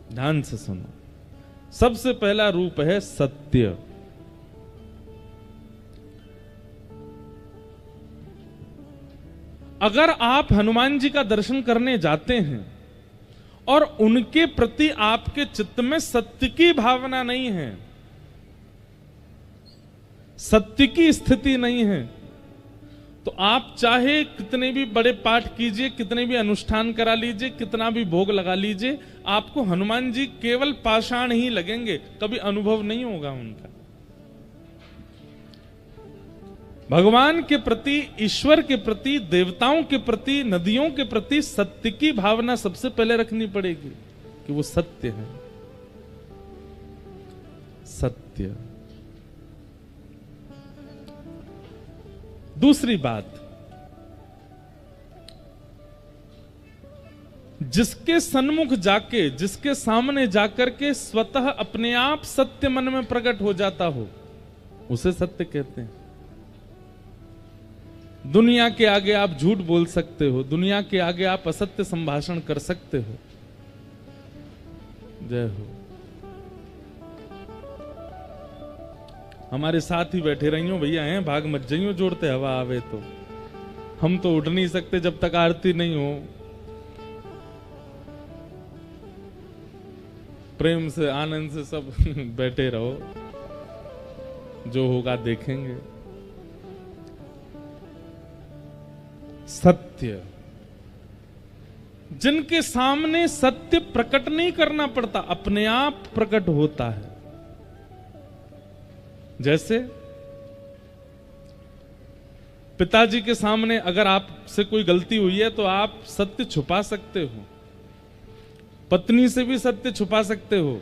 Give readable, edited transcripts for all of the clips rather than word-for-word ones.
ध्यान से सुनो। सबसे पहला रूप है सत्य। अगर आप हनुमान जी का दर्शन करने जाते हैं और उनके प्रति आपके चित्त में सत्य की भावना नहीं है, सत्य की स्थिति नहीं है, तो आप चाहे कितने भी बड़े पाठ कीजिए, कितने भी अनुष्ठान करा लीजिए, कितना भी भोग लगा लीजिए, आपको हनुमान जी केवल पाषाण ही लगेंगे, कभी अनुभव नहीं होगा उनका। भगवान के प्रति, ईश्वर के प्रति, देवताओं के प्रति, नदियों के प्रति सत्य की भावना सबसे पहले रखनी पड़ेगी कि वो सत्य है। सत्य। दूसरी बात, जिसके सन्मुख जाके, जिसके सामने जाकर के स्वतः अपने आप सत्य मन में प्रकट हो जाता हो, उसे सत्य कहते हैं। दुनिया के आगे आप झूठ बोल सकते हो, दुनिया के आगे आप असत्य संभाषण कर सकते हो। जय हो। हमारे साथ ही बैठे रहियो भैया, हैं भाग मत जाइयो, जोड़ते हवा आवे तो। हम तो उठ नहीं सकते जब तक आरती नहीं हो। प्रेम से, आनंद से सब बैठे रहो, जो होगा देखेंगे। सत्य, जिनके सामने सत्य प्रकट नहीं करना पड़ता, अपने आप प्रकट होता है। जैसे पिताजी के सामने अगर आपसे कोई गलती हुई है तो आप सत्य छुपा सकते हो, पत्नी से भी सत्य छुपा सकते हो,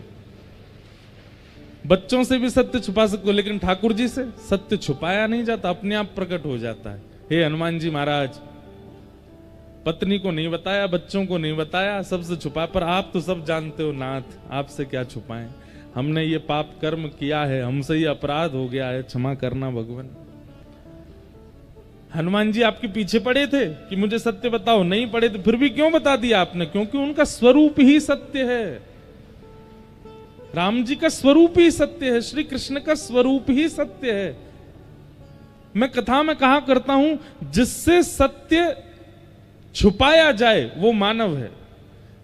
बच्चों से भी सत्य छुपा सकते हो, लेकिन ठाकुर जी से सत्य छुपाया नहीं जाता, अपने आप प्रकट हो जाता है। हे हनुमान जी महाराज, पत्नी को नहीं बताया, बच्चों को नहीं बताया, सबसे छुपा, पर आप तो सब जानते हो नाथ, आपसे क्या छुपाएं। हमने ये पाप कर्म किया है, हमसे ये अपराध हो गया है, क्षमा करना भगवान। हनुमान जी आपके पीछे पड़े थे कि मुझे सत्य बताओ, नहीं पड़े थे, फिर भी क्यों बता दिया आपने? क्योंकि उनका स्वरूप ही सत्य है। राम जी का स्वरूप ही सत्य है, श्री कृष्ण का स्वरूप ही सत्य है। मैं कथा में कहा करता हूं, जिससे सत्य छुपाया जाए वो मानव है,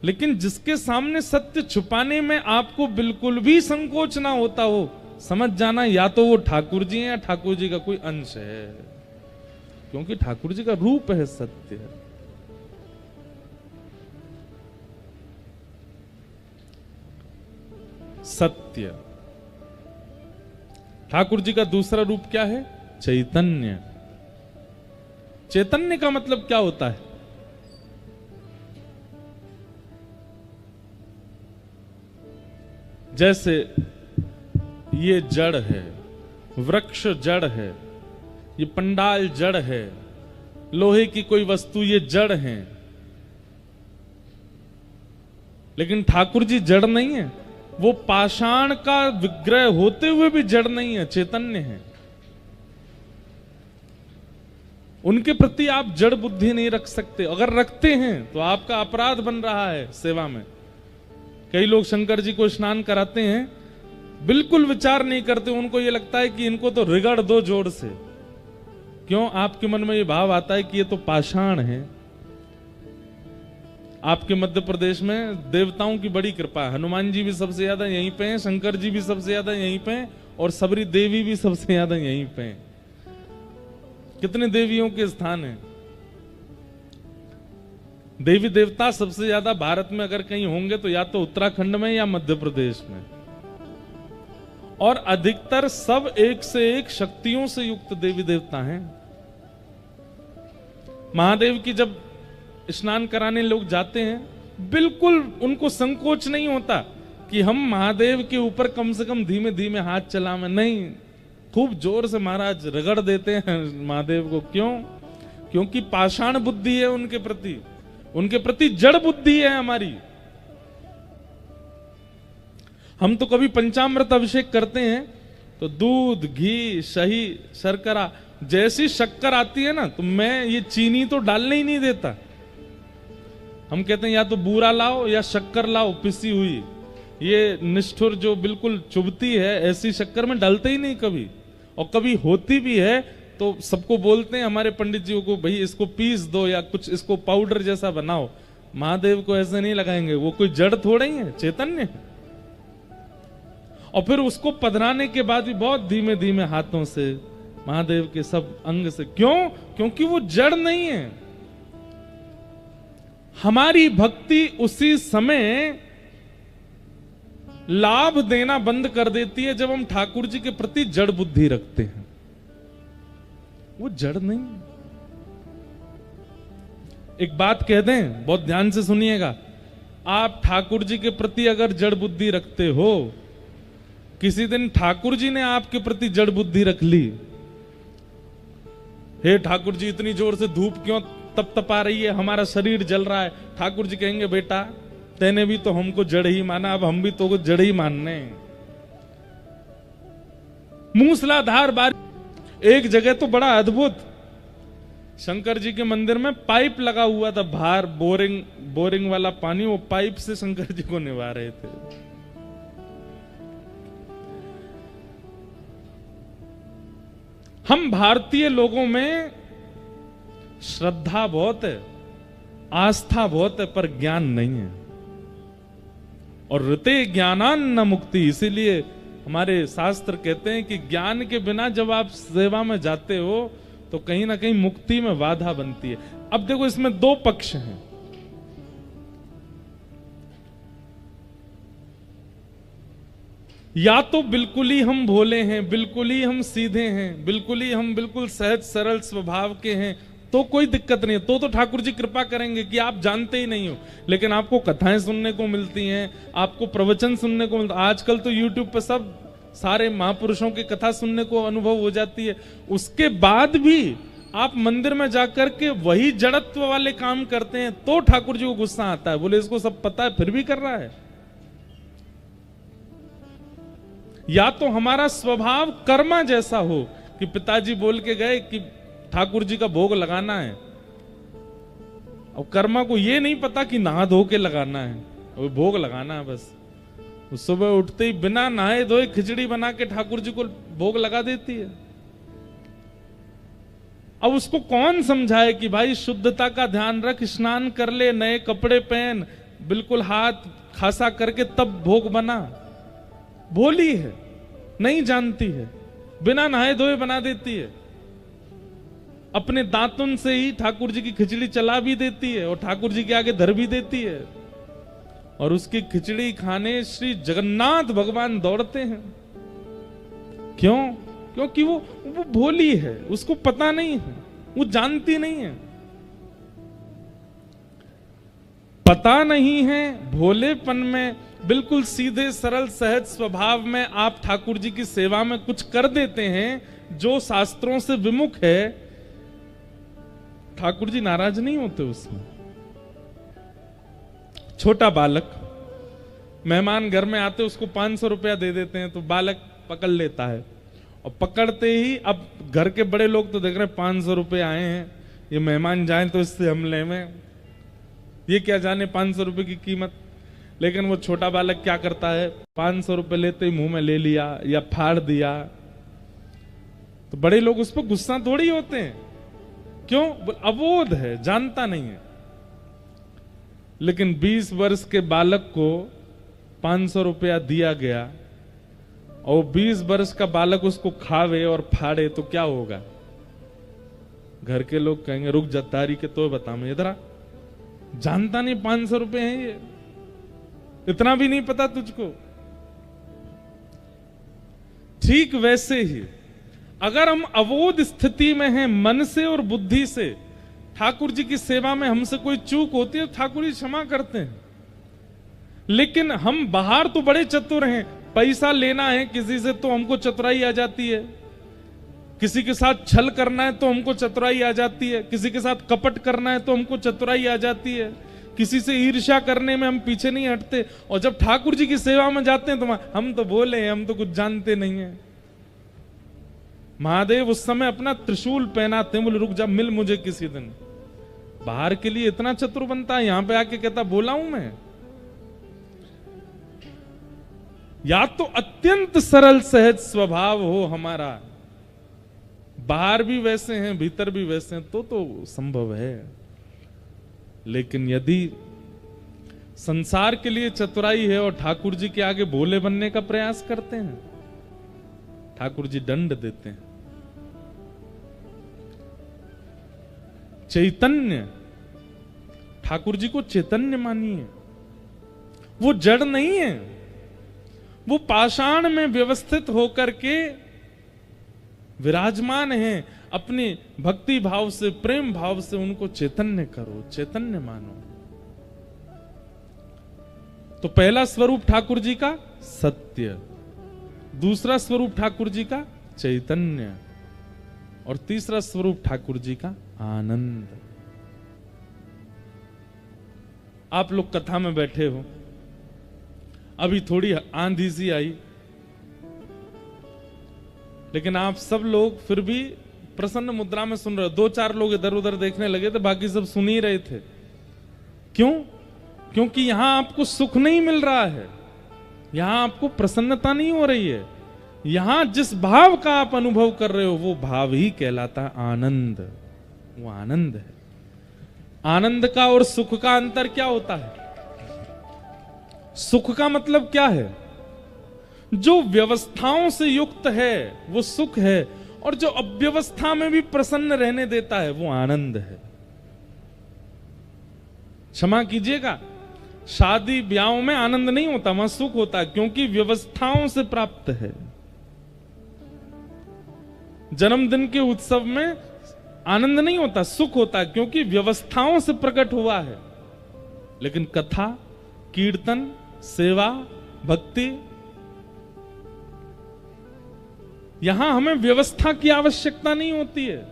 लेकिन जिसके सामने सत्य छुपाने में आपको बिल्कुल भी संकोच ना होता हो, समझ जाना या तो वो ठाकुर जी हैं या ठाकुर जी का कोई अंश है, क्योंकि ठाकुर जी का रूप है सत्य। सत्य। ठाकुर जी का दूसरा रूप क्या है? चैतन्य। चैतन्य का मतलब क्या होता है? जैसे ये जड़ है, वृक्ष जड़ है, ये पंडाल जड़ है, लोहे की कोई वस्तु ये जड़ है, लेकिन ठाकुर जी जड़ नहीं है। वो पाषाण का विग्रह होते हुए भी जड़ नहीं है, चैतन्य है। उनके प्रति आप जड़ बुद्धि नहीं रख सकते, अगर रखते हैं तो आपका अपराध बन रहा है सेवा में। कई लोग शंकर जी को स्नान कराते हैं, बिल्कुल विचार नहीं करते, उनको ये लगता है कि इनको तो रिगड़ दो जोर से। क्यों? आपके मन में ये भाव आता है कि ये तो पाषाण है। आपके मध्य प्रदेश में देवताओं की बड़ी कृपा है, हनुमान जी भी सबसे ज्यादा यहीं पे हैं, शंकर जी भी सबसे ज्यादा यहीं पे हैं, और सबरी देवी भी सबसे ज्यादा यहीं पे हैं। कितने देवियों के स्थान हैं? देवी देवता सबसे ज्यादा भारत में अगर कहीं होंगे तो या तो उत्तराखंड में या मध्य प्रदेश में, और अधिकतर सब एक से एक शक्तियों से युक्त देवी देवता हैं। महादेव की जब स्नान कराने लोग जाते हैं, बिल्कुल उनको संकोच नहीं होता कि हम महादेव के ऊपर कम से कम धीमे धीमे हाथ चलाएं, नहीं, खूब जोर से महाराज रगड़ देते हैं महादेव को। क्यों? क्योंकि पाषाण बुद्धि है उनके प्रति, उनके प्रति जड़ बुद्धि है हमारी। हम तो कभी पंचामृत अभिषेक करते हैं तो दूध, घी, शही, शर्करा, जैसी शक्कर आती है ना, तो मैं ये चीनी तो डालने ही नहीं देता। हम कहते हैं या तो बूरा लाओ या शक्कर लाओ पिसी हुई, ये निष्ठुर जो बिल्कुल चुभती है, ऐसी शक्कर में डालते ही नहीं कभी, और कभी होती भी है तो सबको बोलते हैं हमारे पंडित जी को, भाई इसको पीस दो या कुछ इसको पाउडर जैसा बनाओ। महादेव को ऐसे नहीं लगाएंगे, वो कोई जड़ थोड़े ही है, चैतन्य है। और फिर उसको पधराने के बाद भी बहुत धीमे धीमे हाथों से महादेव के सब अंग से, क्यों? क्योंकि वो जड़ नहीं है। हमारी भक्ति उसी समय लाभ देना बंद कर देती है जब हम ठाकुर जी के प्रति जड़ बुद्धि रखते हैं। वो जड़ नहीं। एक बात कह दें, बहुत ध्यान से सुनिएगा, आप ठाकुर जी के प्रति अगर जड़ बुद्धि रखते हो, किसी दिन ठाकुर जी ने आपके प्रति जड़ बुद्धि रख ली, हे ठाकुर जी इतनी जोर से धूप क्यों तपतपा रही है, हमारा शरीर जल रहा है। ठाकुर जी कहेंगे बेटा तेने भी तो हमको जड़ ही माना, अब हम भी तो जड़ ही मानने। मूसलाधार बारिश। एक जगह तो बड़ा अद्भुत, शंकर जी के मंदिर में पाइप लगा हुआ था बाहर, बोरिंग वाला पानी, वो पाइप से शंकर जी को निभा रहे थे। हम भारतीय लोगों में श्रद्धा बहुत है, आस्था बहुत है, पर ज्ञान नहीं है। और ऋते ज्ञानान न मुक्ति, इसीलिए हमारे शास्त्र कहते हैं कि ज्ञान के बिना जब आप सेवा में जाते हो तो कहीं ना कहीं मुक्ति में बाधा बनती है। अब देखो इसमें दो पक्ष हैं। या तो बिल्कुल ही हम भोले हैं, बिल्कुल ही हम सीधे हैं, बिल्कुल ही हम बिल्कुल सहज सरल स्वभाव के हैं, तो कोई दिक्कत नहीं है, तो ठाकुर जी कृपा करेंगे कि आप जानते ही नहीं हो। लेकिन आपको कथाएं सुनने को मिलती हैं, आपको प्रवचन सुनने को मिलता है। आजकल तो यूट्यूब पर सब सारे महापुरुषों की कथा सुनने को अनुभव हो जाती है। उसके बाद भी आप मंदिर में जाकर के वही जड़त्व वाले काम करते हैं तो ठाकुर जी को गुस्सा आता है, बोले इसको सब पता है फिर भी कर रहा है। या तो हमारा स्वभाव कर्मा जैसा हो कि पिताजी बोल के गए कि ठाकुर जी का भोग लगाना है, और कर्मा को ये नहीं पता कि नहा धो के लगाना है, वो भोग लगाना है बस। सुबह उठते ही बिना नहाए धोए खिचड़ी बना के ठाकुर जी को भोग लगा देती है। अब उसको कौन समझाए कि भाई शुद्धता का ध्यान रख, स्नान कर ले, नए कपड़े पहन, बिल्कुल हाथ खासा करके तब भोग बना। भोली है, नहीं जानती है, बिना नहाए धोए बना देती है। अपने दांतुन से ही ठाकुर जी की खिचड़ी चला भी देती है और ठाकुर जी के आगे धर भी देती है, और उसकी खिचड़ी खाने श्री जगन्नाथ भगवान दौड़ते हैं। क्यों? क्योंकि वो भोली है, उसको पता नहीं है, वो जानती नहीं है। पता नहीं है, भोलेपन में, बिल्कुल सीधे सरल सहज स्वभाव में आप ठाकुर जी की सेवा में कुछ कर देते हैं जो शास्त्रों से विमुख है। ठाकुर जी नाराज नहीं होते उसमें। छोटा बालक, मेहमान घर में आते उसको 500 रुपया दे देते हैं तो बालक पकड़ लेता है, और पकड़ते ही अब घर के बड़े लोग तो देख रहे हैं 500 रुपये आए हैं, ये मेहमान जाए तो इससे हम ले में, ये क्या जाने 500 रुपये की कीमत। लेकिन वो छोटा बालक क्या करता है, 500 रुपये लेते ही मुंह में ले लिया या फाड़ दिया, तो बड़े लोग उस पर गुस्सा थोड़ी होते हैं। क्यों? अबोध है, जानता नहीं है। लेकिन 20 वर्ष के बालक को 500 रुपया दिया गया और 20 वर्ष का बालक उसको खावे और फाड़े तो क्या होगा? घर के लोग कहेंगे रुक जा तारी के तो बता, मैं इधर आ, जानता नहीं 500 रुपए हैं ये, इतना भी नहीं पता तुझको। ठीक वैसे ही अगर हम अवोध स्थिति में हैं मन से और बुद्धि से, ठाकुर जी की सेवा में हमसे कोई चूक होती है ठाकुर जी क्षमा करते हैं। लेकिन हम बाहर तो बड़े चतुर हैं, पैसा लेना है किसी से तो हमको चतुराई आ जाती है, किसी के साथ छल करना है तो हमको चतुराई आ जाती है, किसी के साथ कपट करना है तो हमको चतुराई आ जाती है, किसी से ईर्ष्या करने में हम पीछे नहीं हटते। और जब ठाकुर जी की सेवा में जाते हैं तो हम तो बोले हैं, हम तो कुछ जानते नहीं है। महादेव उस समय अपना त्रिशूल पहनाते हैं, बोले रुक जा मिल मुझे किसी दिन। बाहर के लिए इतना चतुर बनता है, यहां पे आके कहता बोला हूं मैं। या तो अत्यंत सरल सहज स्वभाव हो हमारा, बाहर भी वैसे हैं भीतर भी वैसे हैं, तो संभव है। लेकिन यदि संसार के लिए चतुराई है और ठाकुर जी के आगे भोले बनने का प्रयास करते हैं, ठाकुर जी दंड देते हैं। चैतन्य, ठाकुर जी को चैतन्य मानिए, वो जड़ नहीं है, वो पाषाण में व्यवस्थित होकर के विराजमान है। अपने भक्ति भाव से, प्रेम भाव से उनको चैतन्य करो, चैतन्य मानो। तो पहला स्वरूप ठाकुर जी का सत्य, दूसरा स्वरूप ठाकुर जी का चैतन्य, और तीसरा स्वरूप ठाकुर जी का आनंद। आप लोग कथा में बैठे हो, अभी थोड़ी आंधी सी आई, लेकिन आप सब लोग फिर भी प्रसन्न मुद्रा में सुन रहे हो। 2-4 लोग इधर उधर देखने लगे थे, बाकी सब सुन ही रहे थे। क्यों? क्योंकि यहां आपको सुख नहीं मिल रहा है, यहां आपको प्रसन्नता नहीं हो रही है। यहां जिस भाव का आप अनुभव कर रहे हो वो भाव ही कहलाता है आनंद। वो आनंद है। आनंद का और सुख का अंतर क्या होता है? सुख का मतलब क्या है? जो व्यवस्थाओं से युक्त है वो सुख है, और जो अव्यवस्था में भी प्रसन्न रहने देता है वो आनंद है। क्षमा कीजिएगा, शादी ब्याहों में आनंद नहीं होता, वहां सुख होता है, क्योंकि व्यवस्थाओं से प्राप्त है। जन्मदिन के उत्सव में आनंद नहीं होता, सुख होता है, क्योंकि व्यवस्थाओं से प्रकट हुआ है। लेकिन कथा, कीर्तन, सेवा, भक्ति, यहां हमें व्यवस्था की आवश्यकता नहीं होती है।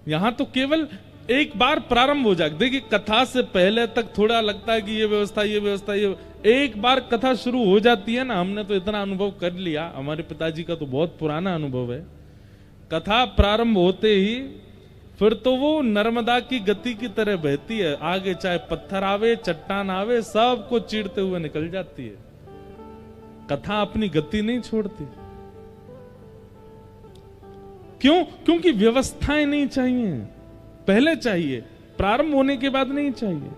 यहां तो केवल एक बार प्रारंभ हो जाए। देखिए, कथा से पहले तक थोड़ा लगता है कि ये व्यवस्था, ये व्यवस्था, ये, एक बार कथा शुरू हो जाती है ना, हमने तो इतना अनुभव कर लिया, हमारे पिताजी का तो बहुत पुराना अनुभव है। कथा प्रारंभ होते ही फिर तो वो नर्मदा की गति की तरह बहती है, आगे चाहे पत्थर आवे, चट्टान आवे, सबको चीरते हुए निकल जाती है। कथा अपनी गति नहीं छोड़ती। क्यों? क्योंकि व्यवस्थाएं नहीं चाहिए, पहले चाहिए, प्रारंभ होने के बाद नहीं चाहिए।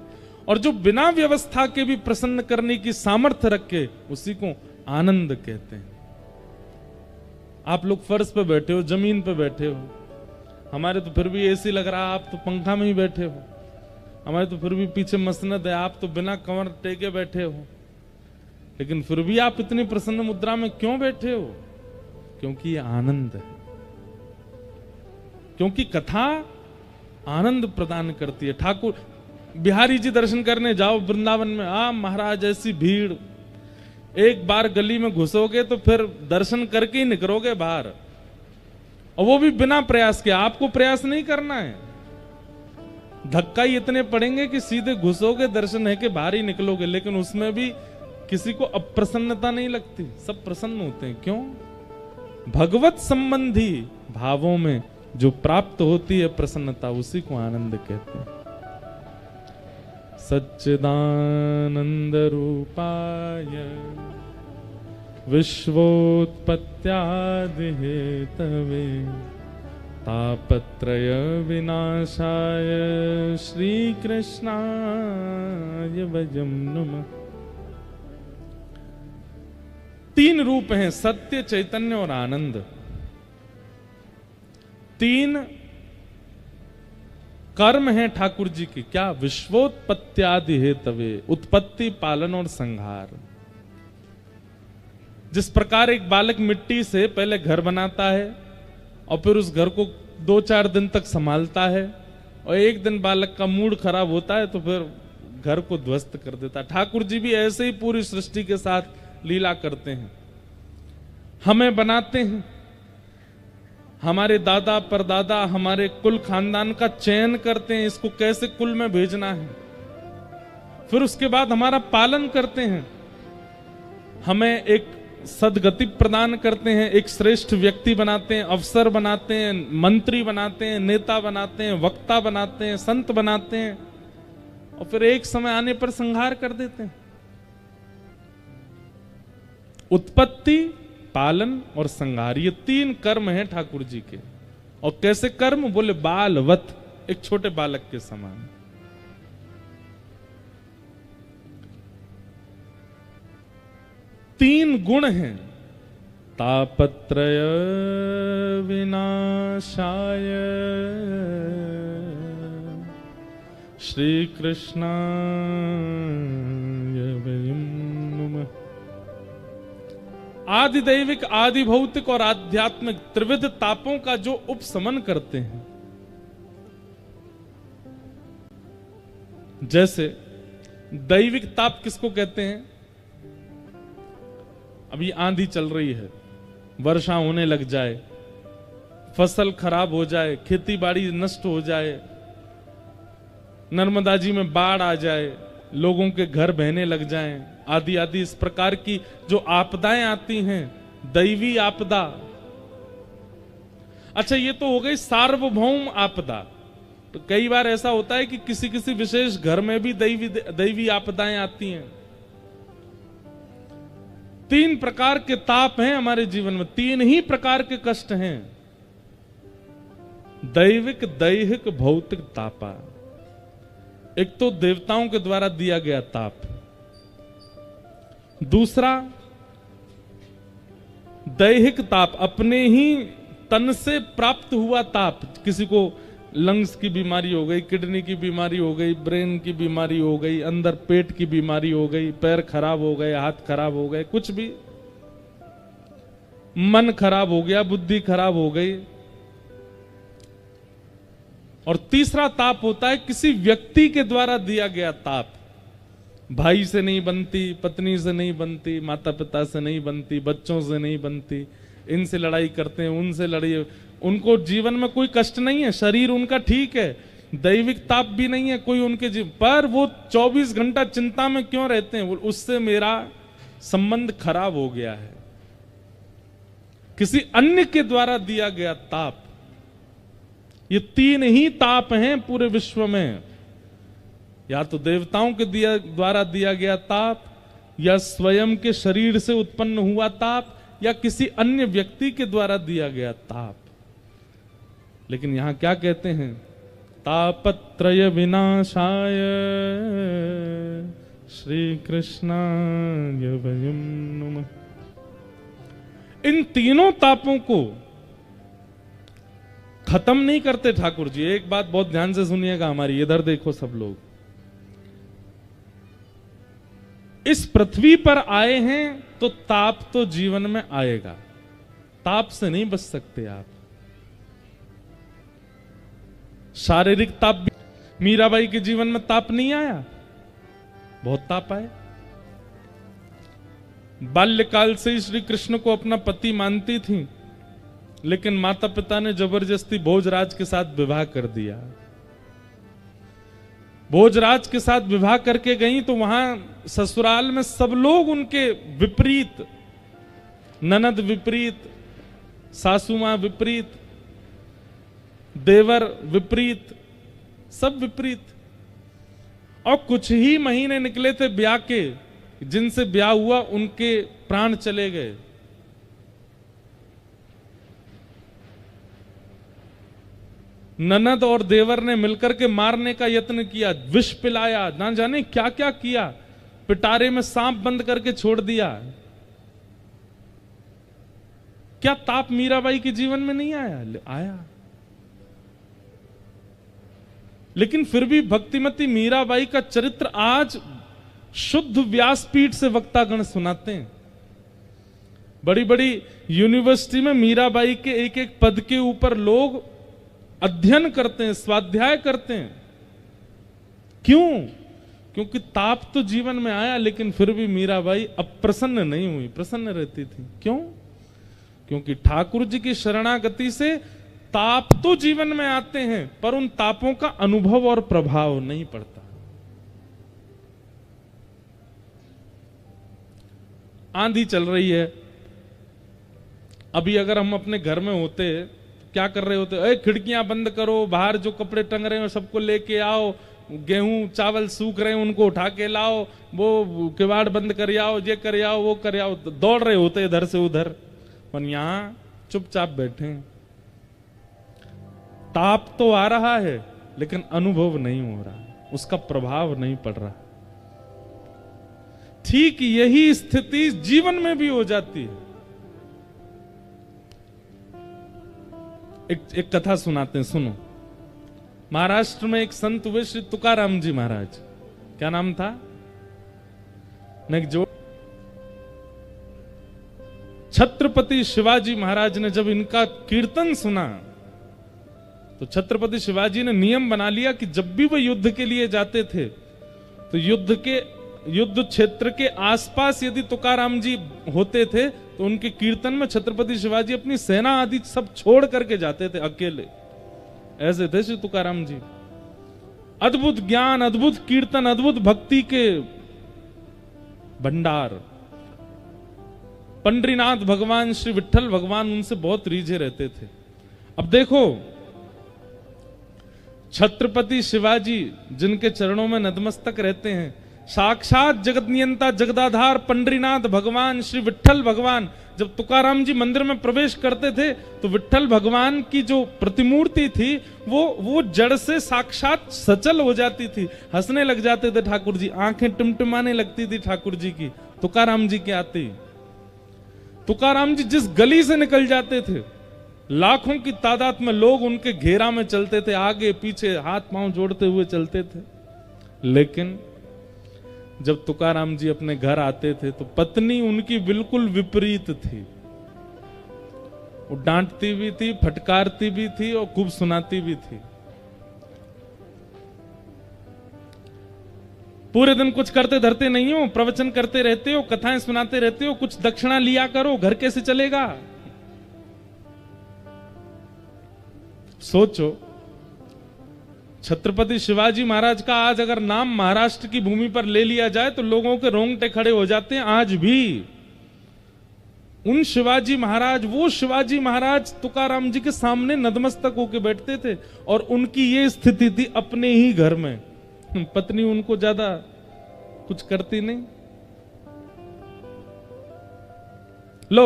और जो बिना व्यवस्था के भी प्रसन्न करने की सामर्थ्य रखे, उसी को आनंद कहते हैं। आप लोग फर्श पे बैठे हो, जमीन पे बैठे हो, हमारे तो फिर भी एसी लग रहा है, आप तो पंखा में ही बैठे हो। हमारे तो फिर भी पीछे मसनद है, आप तो बिना कमर टेके बैठे हो। लेकिन फिर भी आप इतनी प्रसन्न मुद्रा में क्यों बैठे हो? क्योंकि ये आनंद है, क्योंकि कथा आनंद प्रदान करती है। ठाकुर बिहारी जी दर्शन करने जाओ वृंदावन में, महाराज ऐसी भीड़, एक बार गली में घुसोगे तो फिर दर्शन करके ही निकलोगे बाहर, और वो भी बिना प्रयास के। आपको प्रयास नहीं करना है, धक्का ही इतने पड़ेंगे कि सीधे घुसोगे, दर्शन है के बाहर ही निकलोगे। लेकिन उसमें भी किसी को अप्रसन्नता नहीं लगती, सब प्रसन्न होते हैं। क्यों? भगवत संबंधी भावों में जो प्राप्त होती है प्रसन्नता, उसी को आनंद कहते हैं। सच्चिदानंद रूपाय विश्वोत्पत्त्यादि हेतवे तापत्रय विनाशाय श्री कृष्णाय वयं नमः। 3 रूप हैं, सत्य, चैतन्य और आनंद। 3 कर्म हैं ठाकुर जी की। क्या? विश्वोत्पत्त्यादि हेतवे, उत्पत्ति, पालन और संहार। जिस प्रकार एक बालक मिट्टी से पहले घर बनाता है और फिर उस घर को 2-4 दिन तक संभालता है, और एक दिन बालक का मूड खराब होता है तो फिर घर को ध्वस्त कर देता है। ठाकुर जी भी ऐसे ही पूरी सृष्टि के साथ लीला करते हैं। हमें बनाते हैं, हमारे दादा परदादा, हमारे कुल खानदान का चयन करते हैं, इसको कैसे कुल में भेजना है। फिर उसके बाद हमारा पालन करते हैं, हमें एक सदगति प्रदान करते हैं, एक श्रेष्ठ व्यक्ति बनाते हैं, अफसर बनाते हैं, मंत्री बनाते हैं, नेता बनाते हैं, वक्ता बनाते हैं, संत बनाते हैं, और फिर एक समय आने पर संहार कर देते हैं। उत्पत्ति, पालन और संहार, ये 3 कर्म हैं ठाकुर जी के। और कैसे कर्म? बोले बालवत, एक छोटे बालक के समान। तीन गुण हैं, तापत्रय विनाशाय श्री कृष्णाय वयं नमः। आदि दैविक, आदि भौतिक और आध्यात्मिक त्रिविध तापों का जो उपशमन करते हैं। जैसे दैविक ताप किसको कहते हैं? अभी आंधी चल रही है, वर्षा होने लग जाए, फसल खराब हो जाए, खेती बाड़ी नष्ट हो जाए, नर्मदा जी में बाढ़ आ जाए, लोगों के घर बहने लग जाएं, आदि आदि इस प्रकार की जो आपदाएं आती हैं, दैवी आपदा। अच्छा, ये तो हो गई सार्वभौम आपदा। तो कई बार ऐसा होता है कि किसी किसी विशेष घर में भी दैवी आपदाएं आती हैं। 3 प्रकार के ताप हैं हमारे जीवन में, 3 ही प्रकार के कष्ट हैं, दैविक, दैहिक, भौतिक तापा। एक तो देवताओं के द्वारा दिया गया ताप, दूसरा दैहिक ताप, अपने ही तन से प्राप्त हुआ ताप। किसी को लंग्स की बीमारी हो गई, किडनी की बीमारी हो गई, ब्रेन की बीमारी हो गई, अंदर पेट की बीमारी हो गई, पैर खराब हो गए, हाथ खराब हो गए, कुछ भी, मन खराब हो गया, बुद्धि खराब हो गई। और तीसरा ताप होता है किसी व्यक्ति के द्वारा दिया गया ताप। भाई से नहीं बनती, पत्नी से नहीं बनती, माता पिता से नहीं बनती, बच्चों से नहीं बनती, इनसे लड़ाई करते हैं, उनसे लड़ाई, उनको जीवन में कोई कष्ट नहीं है, शरीर उनका ठीक है, दैविक ताप भी नहीं है कोई उनके जीवन पर, वो 24 घंटा चिंता में क्यों रहते हैं? उससे मेरा संबंध खराब हो गया है। किसी अन्य के द्वारा दिया गया ताप, ये 3 ही ताप हैं पूरे विश्व में। या तो देवताओं के द्वारा दिया गया ताप, या स्वयं के शरीर से उत्पन्न हुआ ताप, या किसी अन्य व्यक्ति के द्वारा दिया गया ताप। लेकिन यहां क्या कहते हैं? तापत्रय विनाशाय श्री कृष्णाय वयं नमः। इन तीनों तापों को खत्म नहीं करते ठाकुर जी। एक बात बहुत ध्यान से सुनिएगा हमारी, इधर देखो सब लोग। इस पृथ्वी पर आए हैं तो ताप तो जीवन में आएगा, ताप से नहीं बच सकते आप। शारीरिक ताप भी, मीराबाई के जीवन में ताप नहीं आया, बहुत ताप आए। बाल्यकाल से ही श्री कृष्ण को अपना पति मानती थी, लेकिन माता पिता ने जबरदस्ती भोजराज के साथ विवाह कर दिया। भोजराज के साथ विवाह करके गई तो वहां ससुराल में सब लोग उनके विपरीत, ननद विपरीत, सासू मां विपरीत, देवर विपरीत, सब विपरीत। और कुछ ही महीने निकले थे ब्याह के, जिनसे ब्याह हुआ उनके प्राण चले गए। ननद और देवर ने मिलकर के मारने का यत्न किया, विष पिलाया, ना जाने क्या क्या किया, पिटारे में सांप बंद करके छोड़ दिया। क्या ताप मीराबाई के जीवन में नहीं आया? आया। लेकिन फिर भी भक्तिमती मीराबाई का चरित्र आज शुद्ध व्यासपीठ से वक्तागण सुनाते हैं। बड़ी बड़ी यूनिवर्सिटी में मीराबाई के एक एक पद के ऊपर लोग अध्ययन करते हैं, स्वाध्याय करते हैं। क्यों? क्योंकि ताप तो जीवन में आया, लेकिन फिर भी मीराबाई अप्रसन्न नहीं हुई, प्रसन्न रहती थी। क्यों? क्योंकि ठाकुर जी की शरणागति से ताप तो जीवन में आते हैं, पर उन तापों का अनुभव और प्रभाव नहीं पड़ता। आंधी चल रही है, अभी अगर हम अपने घर में होते, क्या कर रहे होते? खिड़कियां बंद करो, बाहर जो कपड़े टंग रहे हो सबको लेके आओ, गेहूं चावल सूख रहे हैं उनको उठा के लाओ, वो किवाड़ बंद कर आओ, ये कर आओ, वो कर आओ, दौड़ रहे होते इधर से उधर, पर यहां चुपचाप बैठे हैं। ताप तो आ रहा है लेकिन अनुभव नहीं हो रहा, उसका प्रभाव नहीं पड़ रहा। ठीक यही स्थिति जीवन में भी हो जाती है। एक कथा सुनाते हैं, सुनो। महाराष्ट्र में एक संत हुए श्री तुकाराम जी महाराज, क्या नाम था? जो छत्रपति शिवाजी महाराज ने जब इनका कीर्तन सुना तो छत्रपति शिवाजी ने नियम बना लिया कि जब भी वो युद्ध के लिए जाते थे तो युद्ध क्षेत्र के आसपास यदि तुकाराम जी होते थे तो उनके कीर्तन में छत्रपति शिवाजी अपनी सेना आदि सब छोड़ करके जाते थे अकेले। ऐसे थे श्री तुकाराम जी। अद्भुत ज्ञान, अद्भुत कीर्तन, अद्भुत भक्ति के भंडार। पंडरीनाथ भगवान, श्री विठ्ठल भगवान उनसे बहुत रीझे रहते थे। अब देखो, छत्रपति शिवाजी जिनके चरणों में नतमस्तक रहते हैं, साक्षात जगत नियंता जगदाधार पंडरीनाथ भगवान श्री विठ्ठल भगवान, जब तुकाराम जी मंदिर में प्रवेश करते थे तो विठ्ठल भगवान की जो प्रतिमूर्ति थी वो जड़ से साक्षात सचल हो जाती थी, हंसने लग जाते थे ठाकुर जी, आंखें टिमटिमाने लगती थी ठाकुर जी की तुकाराम जी के आते ही। तुकाराम जी जिस गली से निकल जाते थे लाखों की तादाद में लोग उनके घेरा में चलते थे, आगे पीछे हाथ पांव जोड़ते हुए चलते थे। लेकिन जब तुकाराम जी अपने घर आते थे तो पत्नी उनकी बिल्कुल विपरीत थी। वो डांटती भी थी, फटकारती भी थी और खूब सुनाती भी थी। पूरे दिन कुछ करते धरते नहीं हो, प्रवचन करते रहते हो, कथाएं सुनाते रहते हो, कुछ दक्षिणा लिया करो, घर कैसे चलेगा? सोचो, छत्रपति शिवाजी महाराज का आज अगर नाम महाराष्ट्र की भूमि पर ले लिया जाए तो लोगों के रोंगटे खड़े हो जाते हैं। आज भी उन शिवाजी महाराज, वो शिवाजी महाराज तुकाराम जी के सामने नतमस्तक होकर बैठते थे और उनकी ये स्थिति थी अपने ही घर में। पत्नी उनको ज्यादा कुछ करती नहीं। लो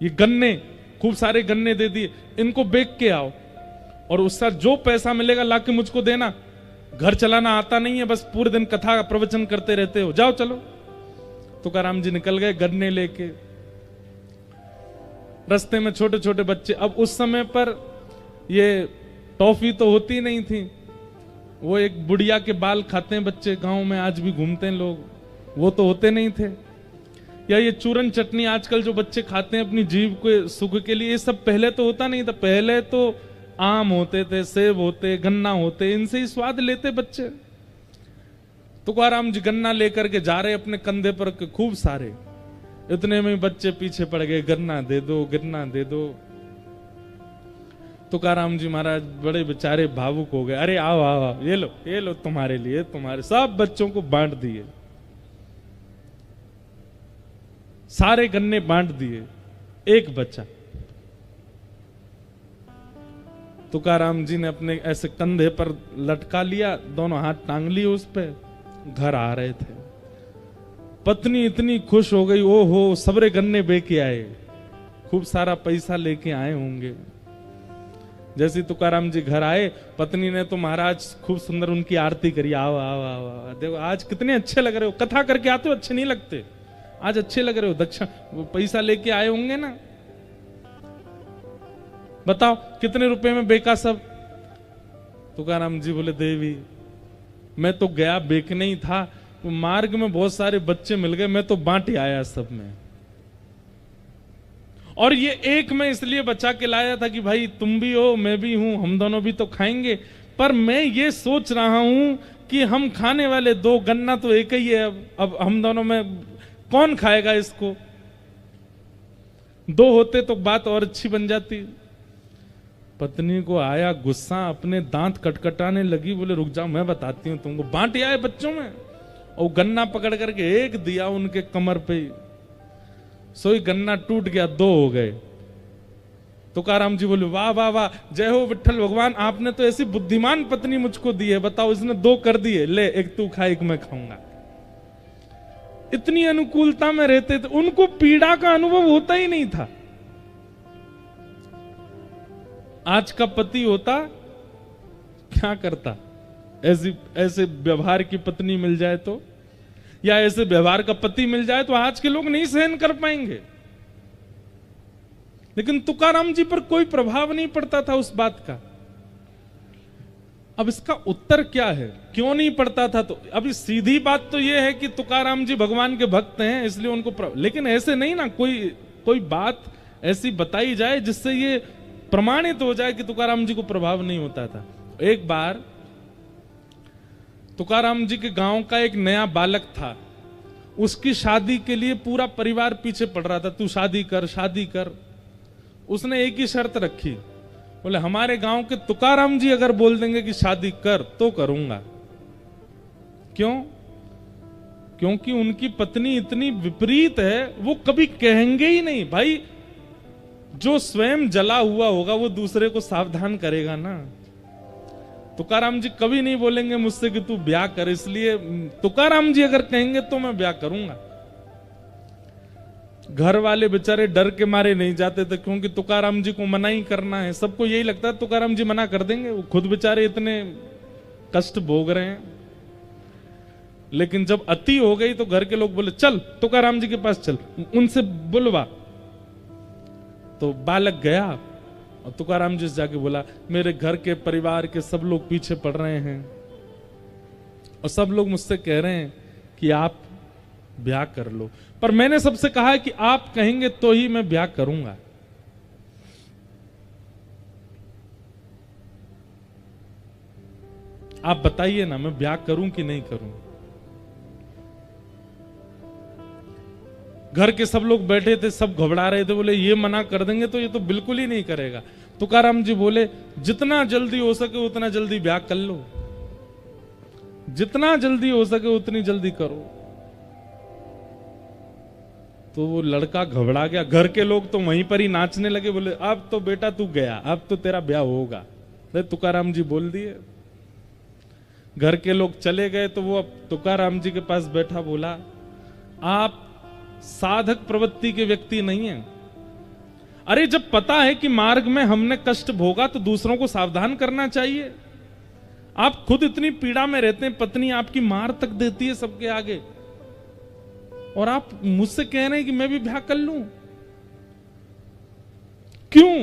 ये गन्ने, खूब सारे गन्ने दे दिए, इनको बेच के आओ और उसका जो पैसा मिलेगा लाके मुझको देना। घर चलाना आता नहीं है, बस पूरे दिन कथा प्रवचन करते रहते हो, जाओ चलो। तुकाराम जी निकल गए गन्ने लेके। रास्ते में छोटे छोटे बच्चे, अब उस समय पर ये टॉफी तो होती नहीं थी, वो एक बुढ़िया के बाल खाते हैं बच्चे, गांव में आज भी घूमते हैं लोग, वो तो होते नहीं थे। या ये चूरन चटनी आजकल जो बच्चे खाते हैं अपनी जीभ के सुख के लिए, ये सब पहले तो होता नहीं था। पहले तो आम होते थे, सेब होते, गन्ना होते, इनसे ही स्वाद लेते बच्चे। तुकाराम जी गन्ना लेकर के जा रहे अपने कंधे पर, खूब सारे। इतने में बच्चे पीछे पड़ गए, गन्ना दे दो, गन्ना दे दो। तुकाराम जी महाराज बड़े बेचारे भावुक हो गए। अरे आओ आओ आओ, ये लो तुम्हारे लिए, तुम्हारे। सब बच्चों को बांट दिए, सारे गन्ने बांट दिए, एक बच्चा। तुकाराम जी ने अपने ऐसे कंधे पर लटका लिया, दोनों हाथ टांग लिए उस पे, घर आ रहे थे। पत्नी इतनी खुश हो गई, ओहो सबरे गन्ने बेके आए, खूब सारा पैसा लेके आए होंगे। जैसे तुकाराम जी घर आए, पत्नी ने तो महाराज खूब सुंदर उनकी आरती करी। आओ आओ आओ आओ, देखो आज कितने अच्छे लग रहे हो, कथा करके आते हो अच्छे नहीं लगते, आज अच्छे लग रहे हो, दक्षिण पैसा लेके आए होंगे ना, बताओ कितने रुपए में बेका सब? तुकाराम जी बोले, देवी मैं तो गया बेचने ही था, तो मार्ग में बहुत सारे बच्चे मिल गए, मैं तो बांट आया सब में, और ये एक मैं इसलिए बचा के लाया था कि भाई तुम भी हो मैं भी हूं, हम दोनों भी तो खाएंगे। पर मैं ये सोच रहा हूं कि हम खाने वाले दो, गन्ना तो एक ही है, अब हम दोनों में कौन खाएगा इसको? दो होते तो बात और अच्छी बन जाती। पत्नी को आया गुस्सा, अपने दांत कटकटाने लगी, बोले रुक जाओ मैं बताती हूँ तुमको। बांट आए बच्चों में, और गन्ना पकड़ करके एक दिया उनके कमर पे, सोई गन्ना टूट गया, दो हो गए। तुकाराम जी बोले, वाह वाह वाह, जय हो विठ्ठल भगवान, आपने तो ऐसी बुद्धिमान पत्नी मुझको दी है, बताओ इसने 2 कर दिए, ले एक तू खा एक मैं खाऊंगा। इतनी अनुकूलता में रहते थे, उनको पीड़ा का अनुभव होता ही नहीं था। आज का पति होता क्या करता, ऐसे व्यवहार की पत्नी मिल जाए तो, या ऐसे व्यवहार का पति मिल जाए तो आज के लोग नहीं सहन कर पाएंगे। लेकिन तुकाराम जी पर कोई प्रभाव नहीं पड़ता था उस बात का। अब इसका उत्तर क्या है, क्यों नहीं पड़ता था? तो अभी सीधी बात तो यह है कि तुकाराम जी भगवान के भक्त हैं, इसलिए उनको लेकिन ऐसे नहीं ना, कोई बात ऐसी बताई जाए जिससे ये प्रमाणित हो जाए कि तुकाराम जी को प्रभाव नहीं होता था। एक बार तुकाराम जी के गांव का एक नया बालक था, उसकी शादी के लिए पूरा परिवार पीछे पड़ रहा था, तू शादी कर शादी कर। उसने एक ही शर्त रखी, बोले हमारे गांव के तुकाराम जी अगर बोल देंगे कि शादी कर तो करूंगा। क्यों? क्योंकि उनकी पत्नी इतनी विपरीत है, वो कभी कहेंगे ही नहीं। भाई जो स्वयं जला हुआ होगा वो दूसरे को सावधान करेगा ना। तुकाराम जी कभी नहीं बोलेंगे मुझसे कि तू ब्याह कर, इसलिए तुकाराम जी अगर कहेंगे तो मैं ब्याह करूंगा। घर वाले बेचारे डर के मारे नहीं जाते थे, क्योंकि तुकाराम जी को मना ही करना है। सबको यही लगता है तुकाराम जी मना कर देंगे, वो खुद बेचारे इतने कष्ट भोग रहे हैं। लेकिन जब अति हो गई तो घर के लोग बोले चल तुकाराम जी के पास चल, उनसे बुलवा। तो बालक गया और तुकाराम जी से जाके बोला, मेरे घर के परिवार के सब लोग पीछे पड़ रहे हैं और सब लोग मुझसे कह रहे हैं कि आप ब्याह कर लो, पर मैंने सबसे कहा है कि आप कहेंगे तो ही मैं ब्याह करूंगा। आप बताइए ना, मैं ब्याह करूं कि नहीं करूं? घर के सब लोग बैठे थे, सब घबरा रहे थे, बोले ये मना कर देंगे तो ये तो बिल्कुल ही नहीं करेगा। तुकाराम जी बोले, जितना जल्दी हो सके उतना जल्दी ब्याह कर लो, जितना जल्दी हो सके उतनी जल्दी करो। तो वो लड़का घबरा गया। घर के लोग तो वहीं पर ही नाचने लगे, बोले अब तो बेटा तू गया, अब तो तेरा ब्याह होगा। तुकाराम जी बोल दिए। घर के लोग चले गए तो वो अब तुकाराम जी के पास बैठा, बोला आप साधक प्रवृत्ति के व्यक्ति नहीं है। अरे जब पता है कि मार्ग में हमने कष्ट भोगा तो दूसरों को सावधान करना चाहिए। आप खुद इतनी पीड़ा में रहते हैं, पत्नी आपकी मार तक देती है सबके आगे, और आप मुझसे कह रहे हैं कि मैं भी ब्याह कर लूं। क्यों?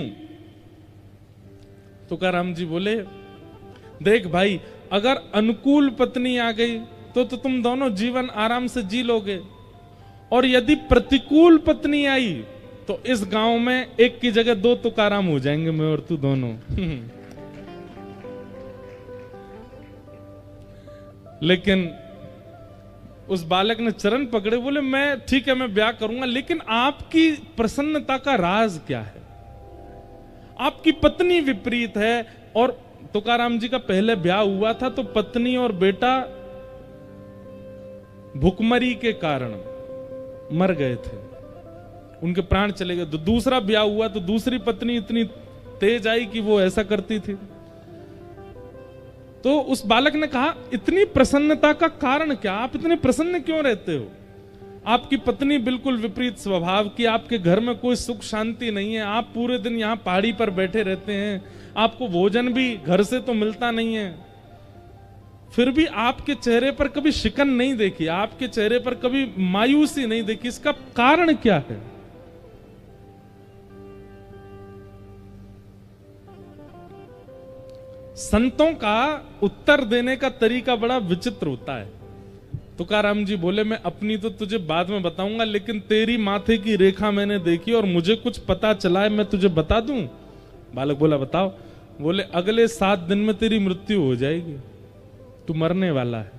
तुकाराम जी बोले, देख भाई, अगर अनुकूल पत्नी आ गई तो तुम दोनों जीवन आराम से जी लोगे, और यदि प्रतिकूल पत्नी आई तो इस गांव में एक की जगह 2 तुकाराम हो जाएंगे, मैं और तू दोनों। लेकिन उस बालक ने चरण पकड़े, बोले मैं ठीक है, मैं ब्याह करूंगा, लेकिन आपकी प्रसन्नता का राज क्या है? आपकी पत्नी विपरीत है। और तुकाराम जी का पहले ब्याह हुआ था तो पत्नी और बेटा भुखमरी के कारण मर गए थे, उनके प्राण चले गए। तो दूसरा ब्याह हुआ तो दूसरी पत्नी इतनी तेज आई कि वो ऐसा करती थी। तो उस बालक ने कहा, इतनी प्रसन्नता का कारण क्या? आप इतने प्रसन्न क्यों रहते हो? आपकी पत्नी बिल्कुल विपरीत स्वभाव की, आपके घर में कोई सुख शांति नहीं है, आप पूरे दिन यहां पहाड़ी पर बैठे रहते हैं, आपको भोजन भी घर से तो मिलता नहीं है, फिर भी आपके चेहरे पर कभी शिकन नहीं देखी, आपके चेहरे पर कभी मायूसी नहीं देखी। इसका कारण क्या है? संतों का उत्तर देने का तरीका बड़ा विचित्र होता है। तुकाराम जी बोले, मैं अपनी तो तुझे बाद में बताऊंगा, लेकिन तेरी माथे की रेखा मैंने देखी और मुझे कुछ पता चला है, मैं तुझे बता दूं। बालक बोला, बताओ। बोले, अगले 7 दिन में तेरी मृत्यु हो जाएगी, तू मरने वाला है।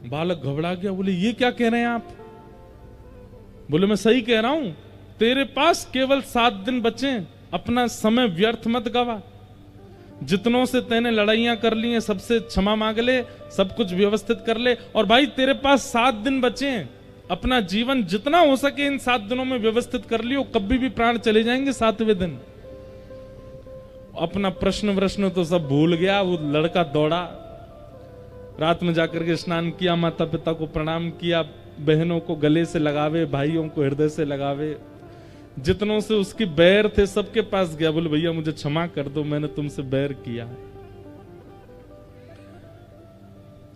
बालक घबरा गया, बोले ये क्या कह रहे हैं आप? बोले, मैं सही कह रहा हूं, तेरे पास केवल 7 दिन बचे, अपना समय व्यर्थ मत गवा। जितनों से तैने लड़ाइयां कर ली हैं सबसे क्षमा मांग ले, सब कुछ व्यवस्थित कर ले, और भाई तेरे पास 7 दिन बचे हैं, अपना जीवन जितना हो सके इन 7 दिनों में व्यवस्थित कर लियो, कभी भी प्राण चले जाएंगे 7वें दिन। अपना प्रश्न तो सब भूल गया। वो लड़का दौड़ा, रात में जाकर के स्नान किया, माता पिता को प्रणाम किया, बहनों को गले से लगावे, भाइयों को हृदय से लगावे, जितनों से उसकी बैर थे सबके पास गया, बोले भैया मुझे क्षमा कर दो, मैंने तुमसे बैर किया।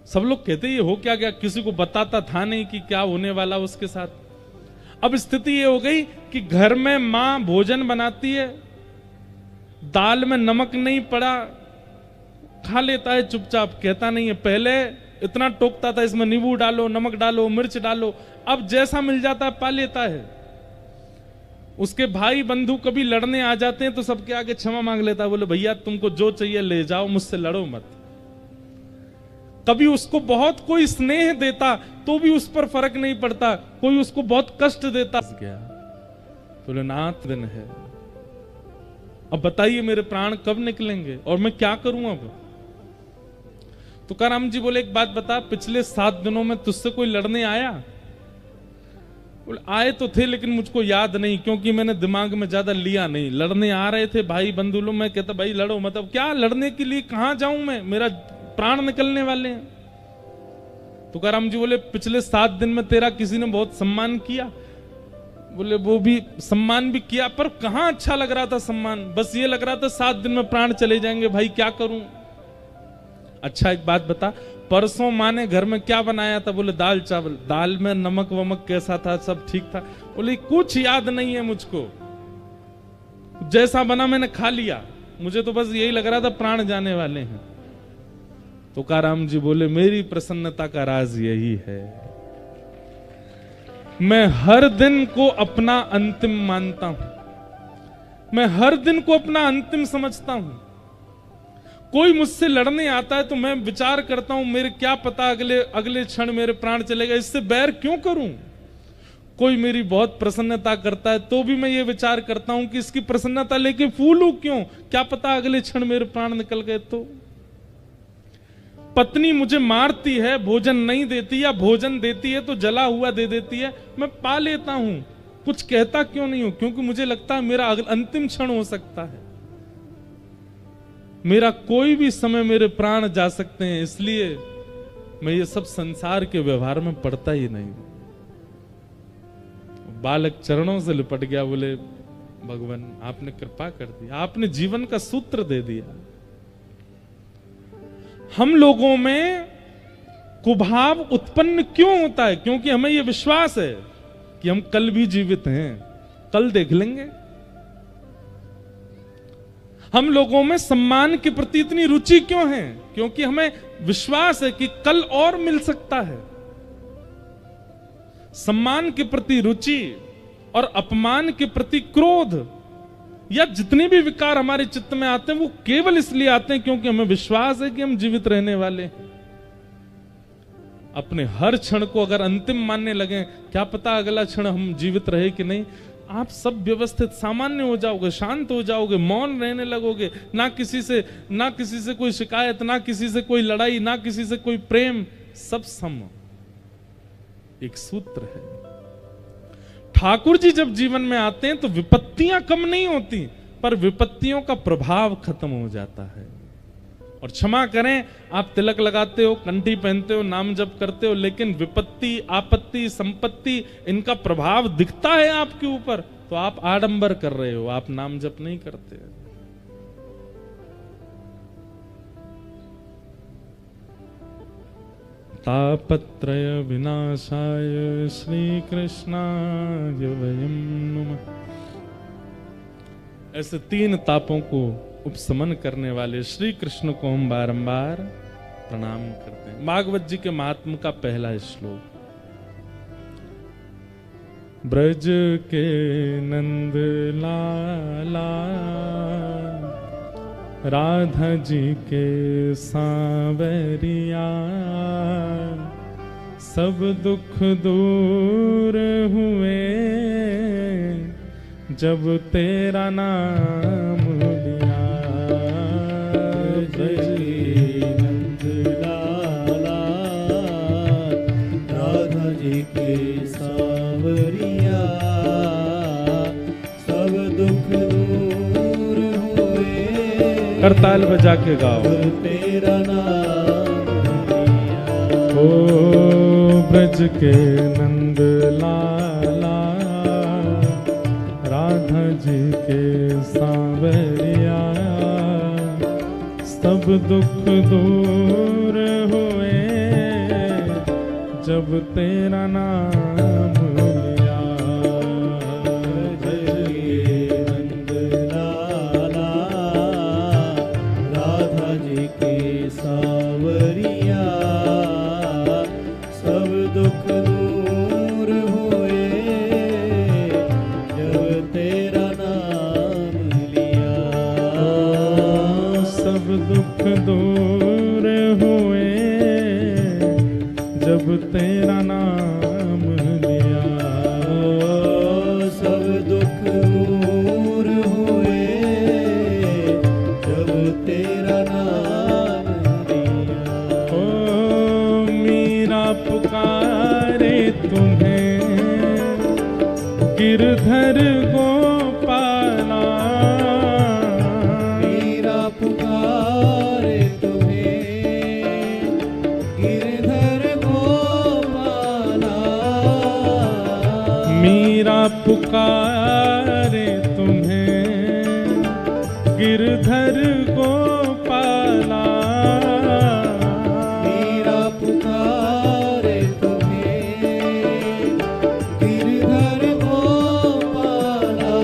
सब लोग कहते ये हो क्या गया, किसी को बताता था नहीं कि क्या होने वाला उसके साथ। अब स्थिति ये हो गई कि घर में मां भोजन बनाती है, दाल में नमक नहीं पड़ा, खा लेता है चुपचाप, कहता नहीं है। पहले इतना टोकता था, इसमें नींबू डालो, नमक डालो, मिर्च डालो, अब जैसा मिल जाता है पा लेता है। उसके भाई बंधु कभी लड़ने आ जाते हैं तो सबके आगे क्षमा मांग लेता है, बोले भैया तुमको जो चाहिए ले जाओ, मुझसे लड़ो मत। कभी उसको बहुत कोई स्नेह देता तो भी उस पर फर्क नहीं पड़ता, कोई उसको बहुत कष्ट देता गया, बोले नाथ दिन है, अब बताइए मेरे प्राण कब निकलेंगे और मैं क्या करूं अब। तुकाराम जी बोले एक बात बता, पिछले 7 दिनों में तुझसे कोई लड़ने आया? बोले आए तो थे लेकिन मुझको याद नहीं, क्योंकि मैंने दिमाग में ज्यादा लिया नहीं। लड़ने आ रहे थे भाई बंधु लोग, मैं कहता भाई लड़ो, मतलब क्या लड़ने के लिए, कहां जाऊं मैं, मेरा प्राण निकलने वाले हैं। तुकाराम जी बोले पिछले 7 दिन में तेरा किसी ने बहुत सम्मान किया? बोले वो भी सम्मान भी किया, पर कहां अच्छा लग रहा था सम्मान, बस ये लग रहा था 7 दिन में प्राण चले जाएंगे, भाई क्या करूं। अच्छा एक बात बता, परसों माँ ने घर में क्या बनाया था? बोले दाल चावल। दाल में नमक वमक कैसा था, सब ठीक था? बोले कुछ याद नहीं है मुझको, जैसा बना मैंने खा लिया, मुझे तो बस यही लग रहा था प्राण जाने वाले हैं। तुकाराम जी बोले मेरी प्रसन्नता का राज यही है, मैं हर दिन को अपना अंतिम मानता हूं, मैं हर दिन को अपना अंतिम समझता हूं। कोई मुझसे लड़ने आता है तो मैं विचार करता हूं मेरे क्या पता अगले क्षण मेरे प्राण चलेगा, इससे बैर क्यों करूं। कोई मेरी बहुत प्रसन्नता करता है तो भी मैं ये विचार करता हूं कि इसकी प्रसन्नता लेके फूलूं क्यों, क्या पता अगले क्षण मेरे प्राण निकल गए तो। पत्नी मुझे मारती है, भोजन नहीं देती, या भोजन देती है तो जला हुआ दे देती है, मैं पा लेता हूं, कुछ कहता क्यों नहीं हूं, क्योंकि मुझे लगता है मेरा अंतिम क्षण हो सकता है, मेरा कोई भी समय मेरे प्राण जा सकते हैं, इसलिए मैं ये सब संसार के व्यवहार में पड़ता ही नहीं। बालक चरणों से लिपट गया, बोले भगवान आपने कृपा कर दी, आपने जीवन का सूत्र दे दिया। हम लोगों में कुभाव उत्पन्न क्यों होता है? क्योंकि हमें यह विश्वास है कि हम कल भी जीवित हैं, कल देख लेंगे। हम लोगों में सम्मान के प्रति इतनी रुचि क्यों है? क्योंकि हमें विश्वास है कि कल और मिल सकता है। सम्मान के प्रति रुचि और अपमान के प्रति क्रोध, या जितने भी विकार हमारे चित्त में आते हैं वो केवल इसलिए आते हैं क्योंकि हमें विश्वास है कि हम जीवित रहने वाले हैं। अपने हर क्षण को अगर अंतिम मानने लगे, क्या पता अगला क्षण हम जीवित रहे कि नहीं। आप सब व्यवस्थित सामान्य हो जाओगे, शांत हो जाओगे, मौन रहने लगोगे, ना किसी से कोई शिकायत, ना किसी से कोई लड़ाई, ना किसी से कोई प्रेम, सब सम। एक सूत्र है। ठाकुर जी जब जीवन में आते हैं तो विपत्तियां कम नहीं होती, पर विपत्तियों का प्रभाव खत्म हो जाता है। और क्षमा करें, आप तिलक लगाते हो, कंठी पहनते हो, नाम जप करते हो, लेकिन विपत्ति, आपत्ति, संपत्ति, इनका प्रभाव दिखता है आपके ऊपर, तो आप आडंबर कर रहे हो, आप नाम जप नहीं करते। तापत्रय विनाशाय श्री कृष्णाय वयं नमः। ऐसे 3 तापों को उपशमन करने वाले श्री कृष्ण को हम बारंबार प्रणाम करते हैं। भागवत जी के महात्म का पहला श्लोक। ब्रज के नंद लाला, राधा जी के सांवरिया, सब दुख दूर हुए जब तेरा नाम लिया। जय नंद लाला, राधा जी के करताल बजा के गाओ। तेरा नाम ओ ब्रज के नंद लाला, राधा जी के सांवरिया, सब दुख दूर हुए जब तेरा नाम लिया। जय नंद लाला, राधा जी के सांवरिया, सब दुख दूर हुए जब तेरा नाम लिया। सब दुख दूर हुए जब तेरा नाम लिया। सब दुख दूर हुए जब तेरा नाम लिया। ओ मीरा पुकारे तुम्हें गिरधर गोपाला, मीरा पुकारे तुम्हें गिरधर गोपाला। मीरा पुकारे तुम्हें गिरधर गोपाला, मीरा पुकारे तुम्हें गिरधर गोपाला।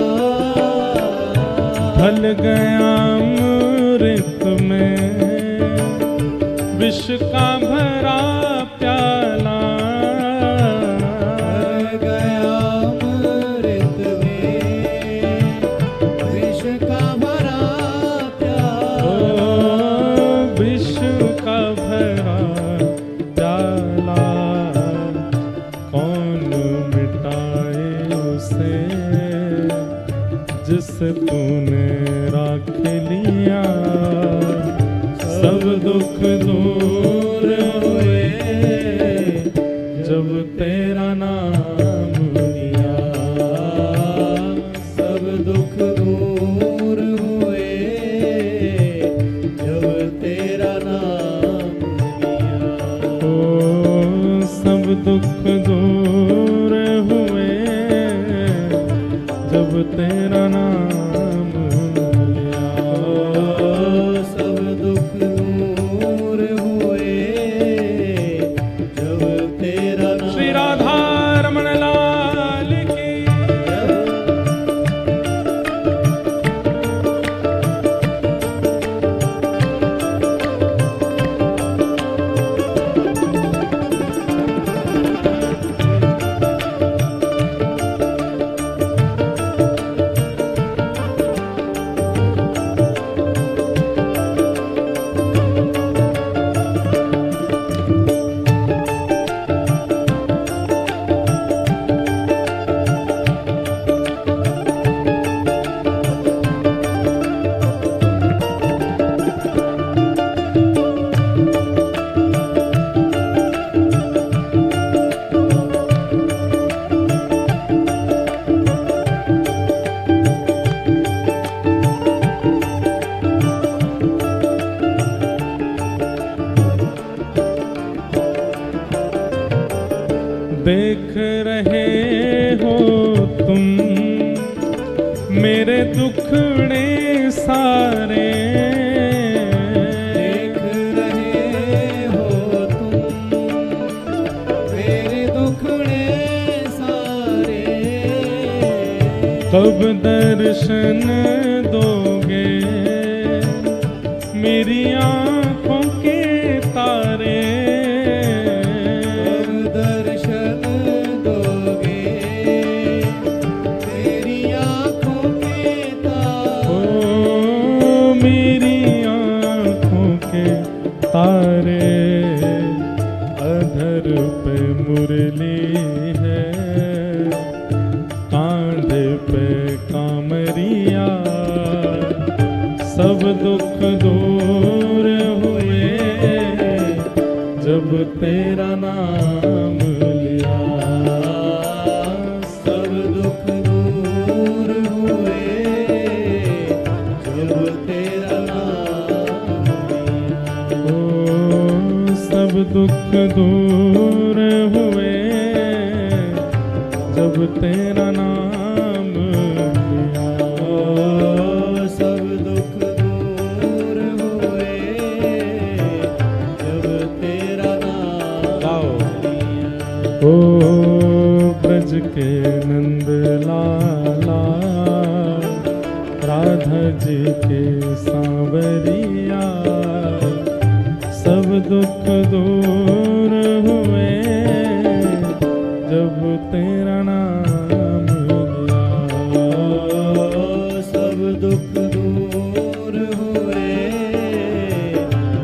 ढल गया अमृत में विष का भरा प्याला, ढल गया अमृत में विष का भरा प्याला। ओ विष का भरा प्याला, कौन मिटाए उसे जिसे तूने राख लिया। सब दुख दूर हुए जब तेरा नाम लिया। सब दुख दूर हुए जब तेरा नाम लिया। ओ सब दुख दूर हुए जब तेरा नाम लिया। सब दुख दूर हुए जब तेरा नाम। श्री राधा रमण लाल की। देख रहे हो तुम मेरे दुखड़े सारे, देख रहे हो तुम मेरे दुखड़े सारे। कब दर्शन दोगे मेरी आँखों के तारे। कब दर्शन दोगे तेरी आँखों के तारे। ओ मेरी आँखों के तारे, अधर पे मुरली है कांधे पे कामरिया। सब दुख दूर हुए जब तेरा नाम लिया। सब दुख दूर हुए जब तेरा नाम दुख दूर हुए जब तेरा नाम लिया। सब दुख दूर हुए जब तेरा नाम लिया। ओ ब्रज के नंद लाला राधा जी के सांवरिया, सब दुख दूर हुए जब तेरा नाम लिया। सब दुख दूर हुए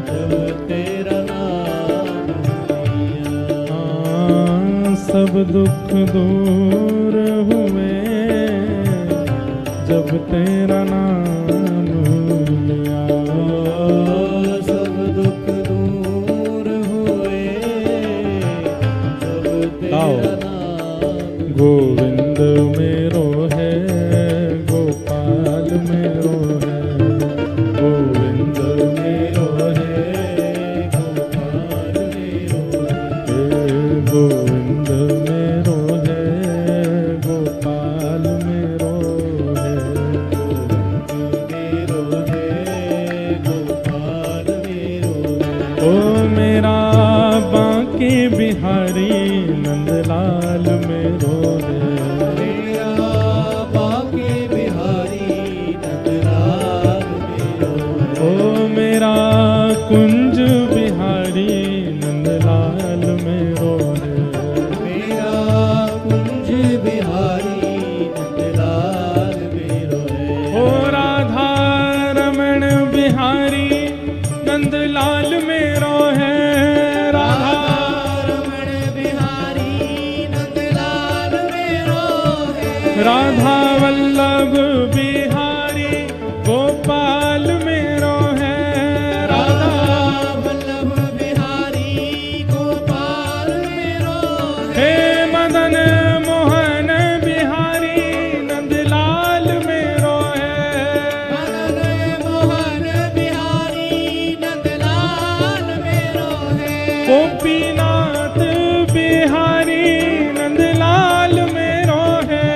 जब तेरा नाम लिया। सब दुख दूर हुए जब तेरा नाम लिया। सब दुख दूर हुए जब तेरा नाम। गोविंद मेरो है गोपाल मेरो है, गोविंद मेरो है गोपाल मेरो है, गोविंद मेरो है गोपाल मेरो है, मेरो है गोपाल मेरो है। ओ मेरा बांके बिहारी नंदलाल मेरो है, मेरा बांके बिहारी नंदलाल मेरो है। ओ मेरा कुंज बिहारी नंदलाल मेरो है, मेरा कुंज बिहारी नंदलाल मेरो है। ओ राधा रमण बिहारी नंदलाल मेरो है, राधा रमण बिहारी नंदलाल मेरो है। राधा वल्लभ बिहारी गोपाल मेरो है, राधा वल्लभ बिहारी गोपाल मेरो हे है। मदन मोहन बिहारी नंदलाल मेरो है, मदन मोहन बिहारी नंदलाल मेरो है। गोपीनाथ बिहारी नंदलाल मेरो है,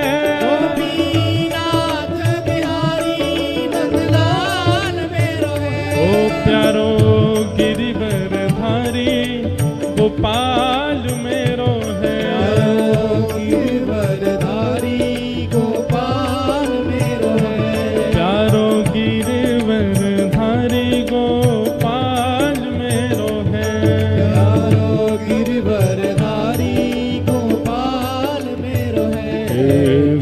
गोपीनाथ बिहारी नंदलाल मेरो है। ओ प्यारो गिरिवरधारी गोपाल मेरो है, गिरवरधारी गोपाल मेरो है। प्यारो गिरिवरधारी गोपाल मेरो है, प्यारो गिरवरधारी गोपाल मेरो है। हे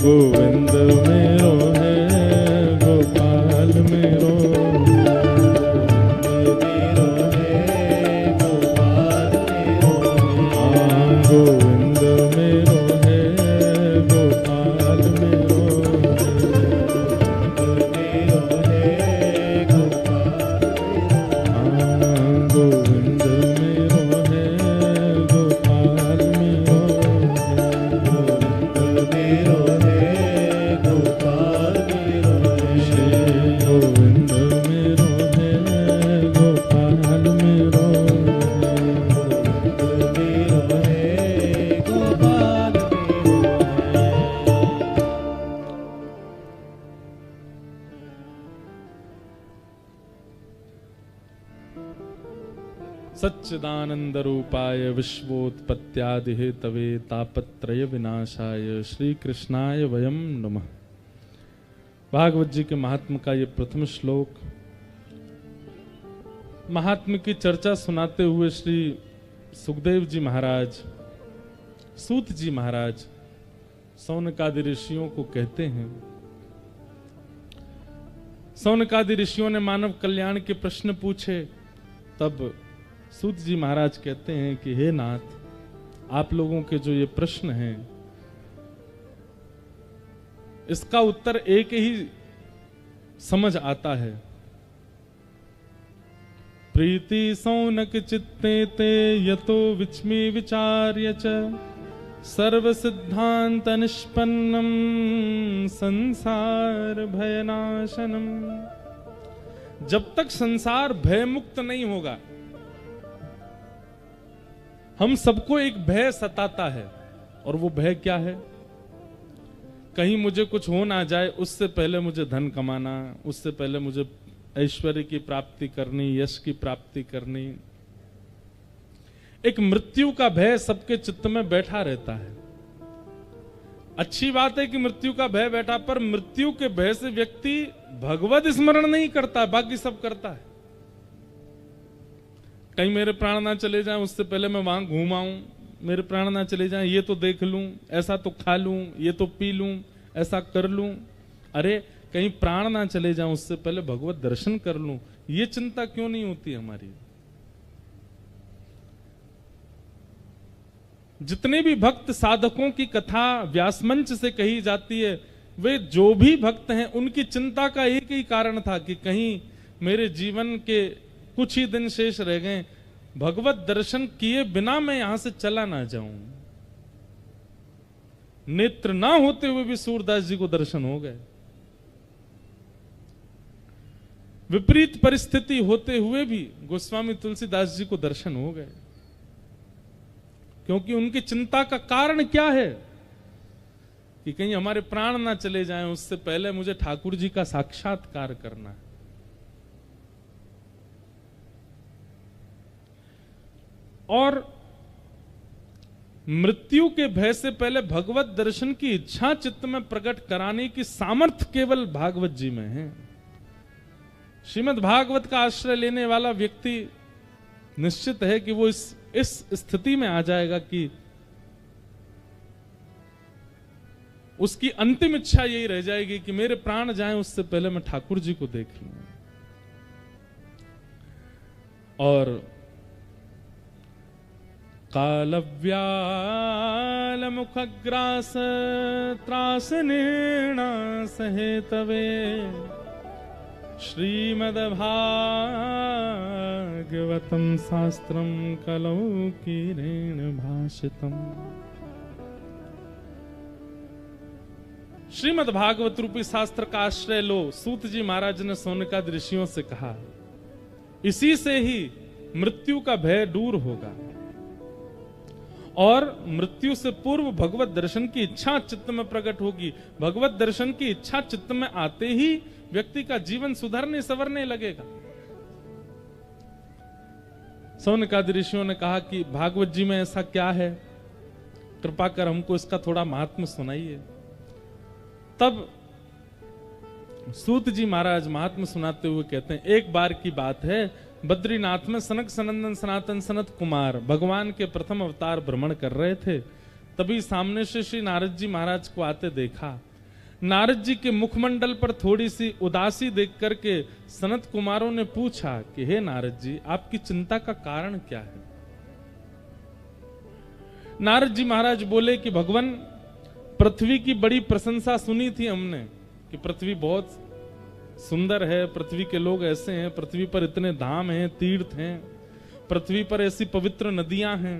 गोविंद मेरो है गोपाल मेरो है, मेरो है गोपाल मेरो है। गोविंद मेरो है गोपाल मेरो है, मेरो है गोपाल गोविंद मेरो है गोपाल मेरो है, मेरो है गोपाल मेरो है। श्री गोविंद मेरो है गोपाल मेरो है। मेरो है गोपाल मेरो है। सच्चिदानंद रूपाय विश्वोत्पत्त्यादि हेतवे तापत्रय विनाशाय श्री कृष्णाय वयम नमः। भागवत जी के महात्म का ये प्रथम श्लोक, महात्म की चर्चा सुनाते हुए श्री सुखदेव जी महाराज, सूत जी महाराज सौनकादि ऋषियों को कहते हैं। सौनकादि ऋषियों ने मानव कल्याण के प्रश्न पूछे, तब सूत जी महाराज कहते हैं कि हे नाथ, आप लोगों के जो ये प्रश्न हैं इसका उत्तर एक ही समझ आता है। प्रीति सौनक चित्ते ते यतो विच्मी विचार्य च सर्व सिद्धांत निष्पन्नम संसार भयनाशनम। जब तक संसार भय मुक्त नहीं होगा, हम सबको एक भय सताता है, और वो भय क्या है? कहीं मुझे कुछ हो ना जाए, उससे पहले मुझे धन कमाना, उससे पहले मुझे ऐश्वर्य की प्राप्ति करनी, यश की प्राप्ति करनी। एक मृत्यु का भय सबके चित्त में बैठा रहता है। अच्छी बात है कि मृत्यु का भय बैठा, पर मृत्यु के भय से व्यक्ति भगवत स्मरण नहीं करता, बाकी सब करता है। कहीं मेरे प्राण ना चले जाएं, उससे पहले मैं वहां घूम आऊं, मेरे प्राण ना चले जाएं, ये तो देख लूं, ऐसा तो खा लूं, ये तो पी लूं, ऐसा कर लूं। अरे कहीं प्राण ना चले जाएं, उससे पहले भगवत दर्शन कर लूं, ये चिंता क्यों नहीं होती हमारी? जितने भी भक्त साधकों की कथा व्यासमंच से कही जाती है, वे जो भी भक्त हैं उनकी चिंता का एक ही कारण था कि कहीं मेरे जीवन के कुछ ही दिन शेष रह गए, भगवत दर्शन किए बिना मैं यहां से चला ना जाऊं। नेत्र ना होते हुए भी सूरदास जी को दर्शन हो गए, विपरीत परिस्थिति होते हुए भी गोस्वामी तुलसीदास जी को दर्शन हो गए। क्योंकि उनकी चिंता का कारण क्या है कि कहीं हमारे प्राण ना चले जाएं, उससे पहले मुझे ठाकुर जी का साक्षात्कार करना है। और मृत्यु के भय से पहले भगवत दर्शन की इच्छा चित्त में प्रकट कराने की सामर्थ्य केवल भागवत जी में है। श्रीमद् भागवत का आश्रय लेने वाला व्यक्ति निश्चित है कि वो इस स्थिति में आ जाएगा कि उसकी अंतिम इच्छा यही रह जाएगी कि मेरे प्राण जाएं, उससे पहले मैं ठाकुर जी को देख लूं। और कालव्याल मुखग्रास त्रास निर्णा सहेतवे श्रीमद्भागवतं शास्त्रं कलौ कीरेण भाषितम्। श्रीमद्भागवत रूपी शास्त्र का आश्रय लो, सूत जी महाराज ने सोनकाद ऋषियों से कहा, इसी से ही मृत्यु का भय दूर होगा और मृत्यु से पूर्व भगवत दर्शन की इच्छा चित्त में प्रकट होगी। भगवत दर्शन की इच्छा चित्त में आते ही व्यक्ति का जीवन सुधरने संवरने लगेगा। सौनकाद ऋषियों ने कहा कि भागवत जी में ऐसा क्या है, कृपा कर हमको इसका थोड़ा महात्म्य सुनाइए। तब सूत जी महाराज महात्म्य सुनाते हुए कहते हैं, एक बार की बात है, बद्रीनाथ में सनक सनंदन सनातन सनत कुमार भगवान के प्रथम अवतार भ्रमण कर रहे थे। तभी सामने से श्री नारद जी महाराज को आते देखा। नारद जी के मुखमंडल पर थोड़ी सी उदासी देख करके सनत कुमारों ने पूछा कि हे नारद जी, आपकी चिंता का कारण क्या है? नारद जी महाराज बोले कि भगवान, पृथ्वी की बड़ी प्रशंसा सुनी थी हमने कि पृथ्वी बहुत सुंदर है, पृथ्वी के लोग ऐसे हैं, पृथ्वी पर इतने धाम हैं, तीर्थ हैं, पृथ्वी पर ऐसी पवित्र नदियां हैं।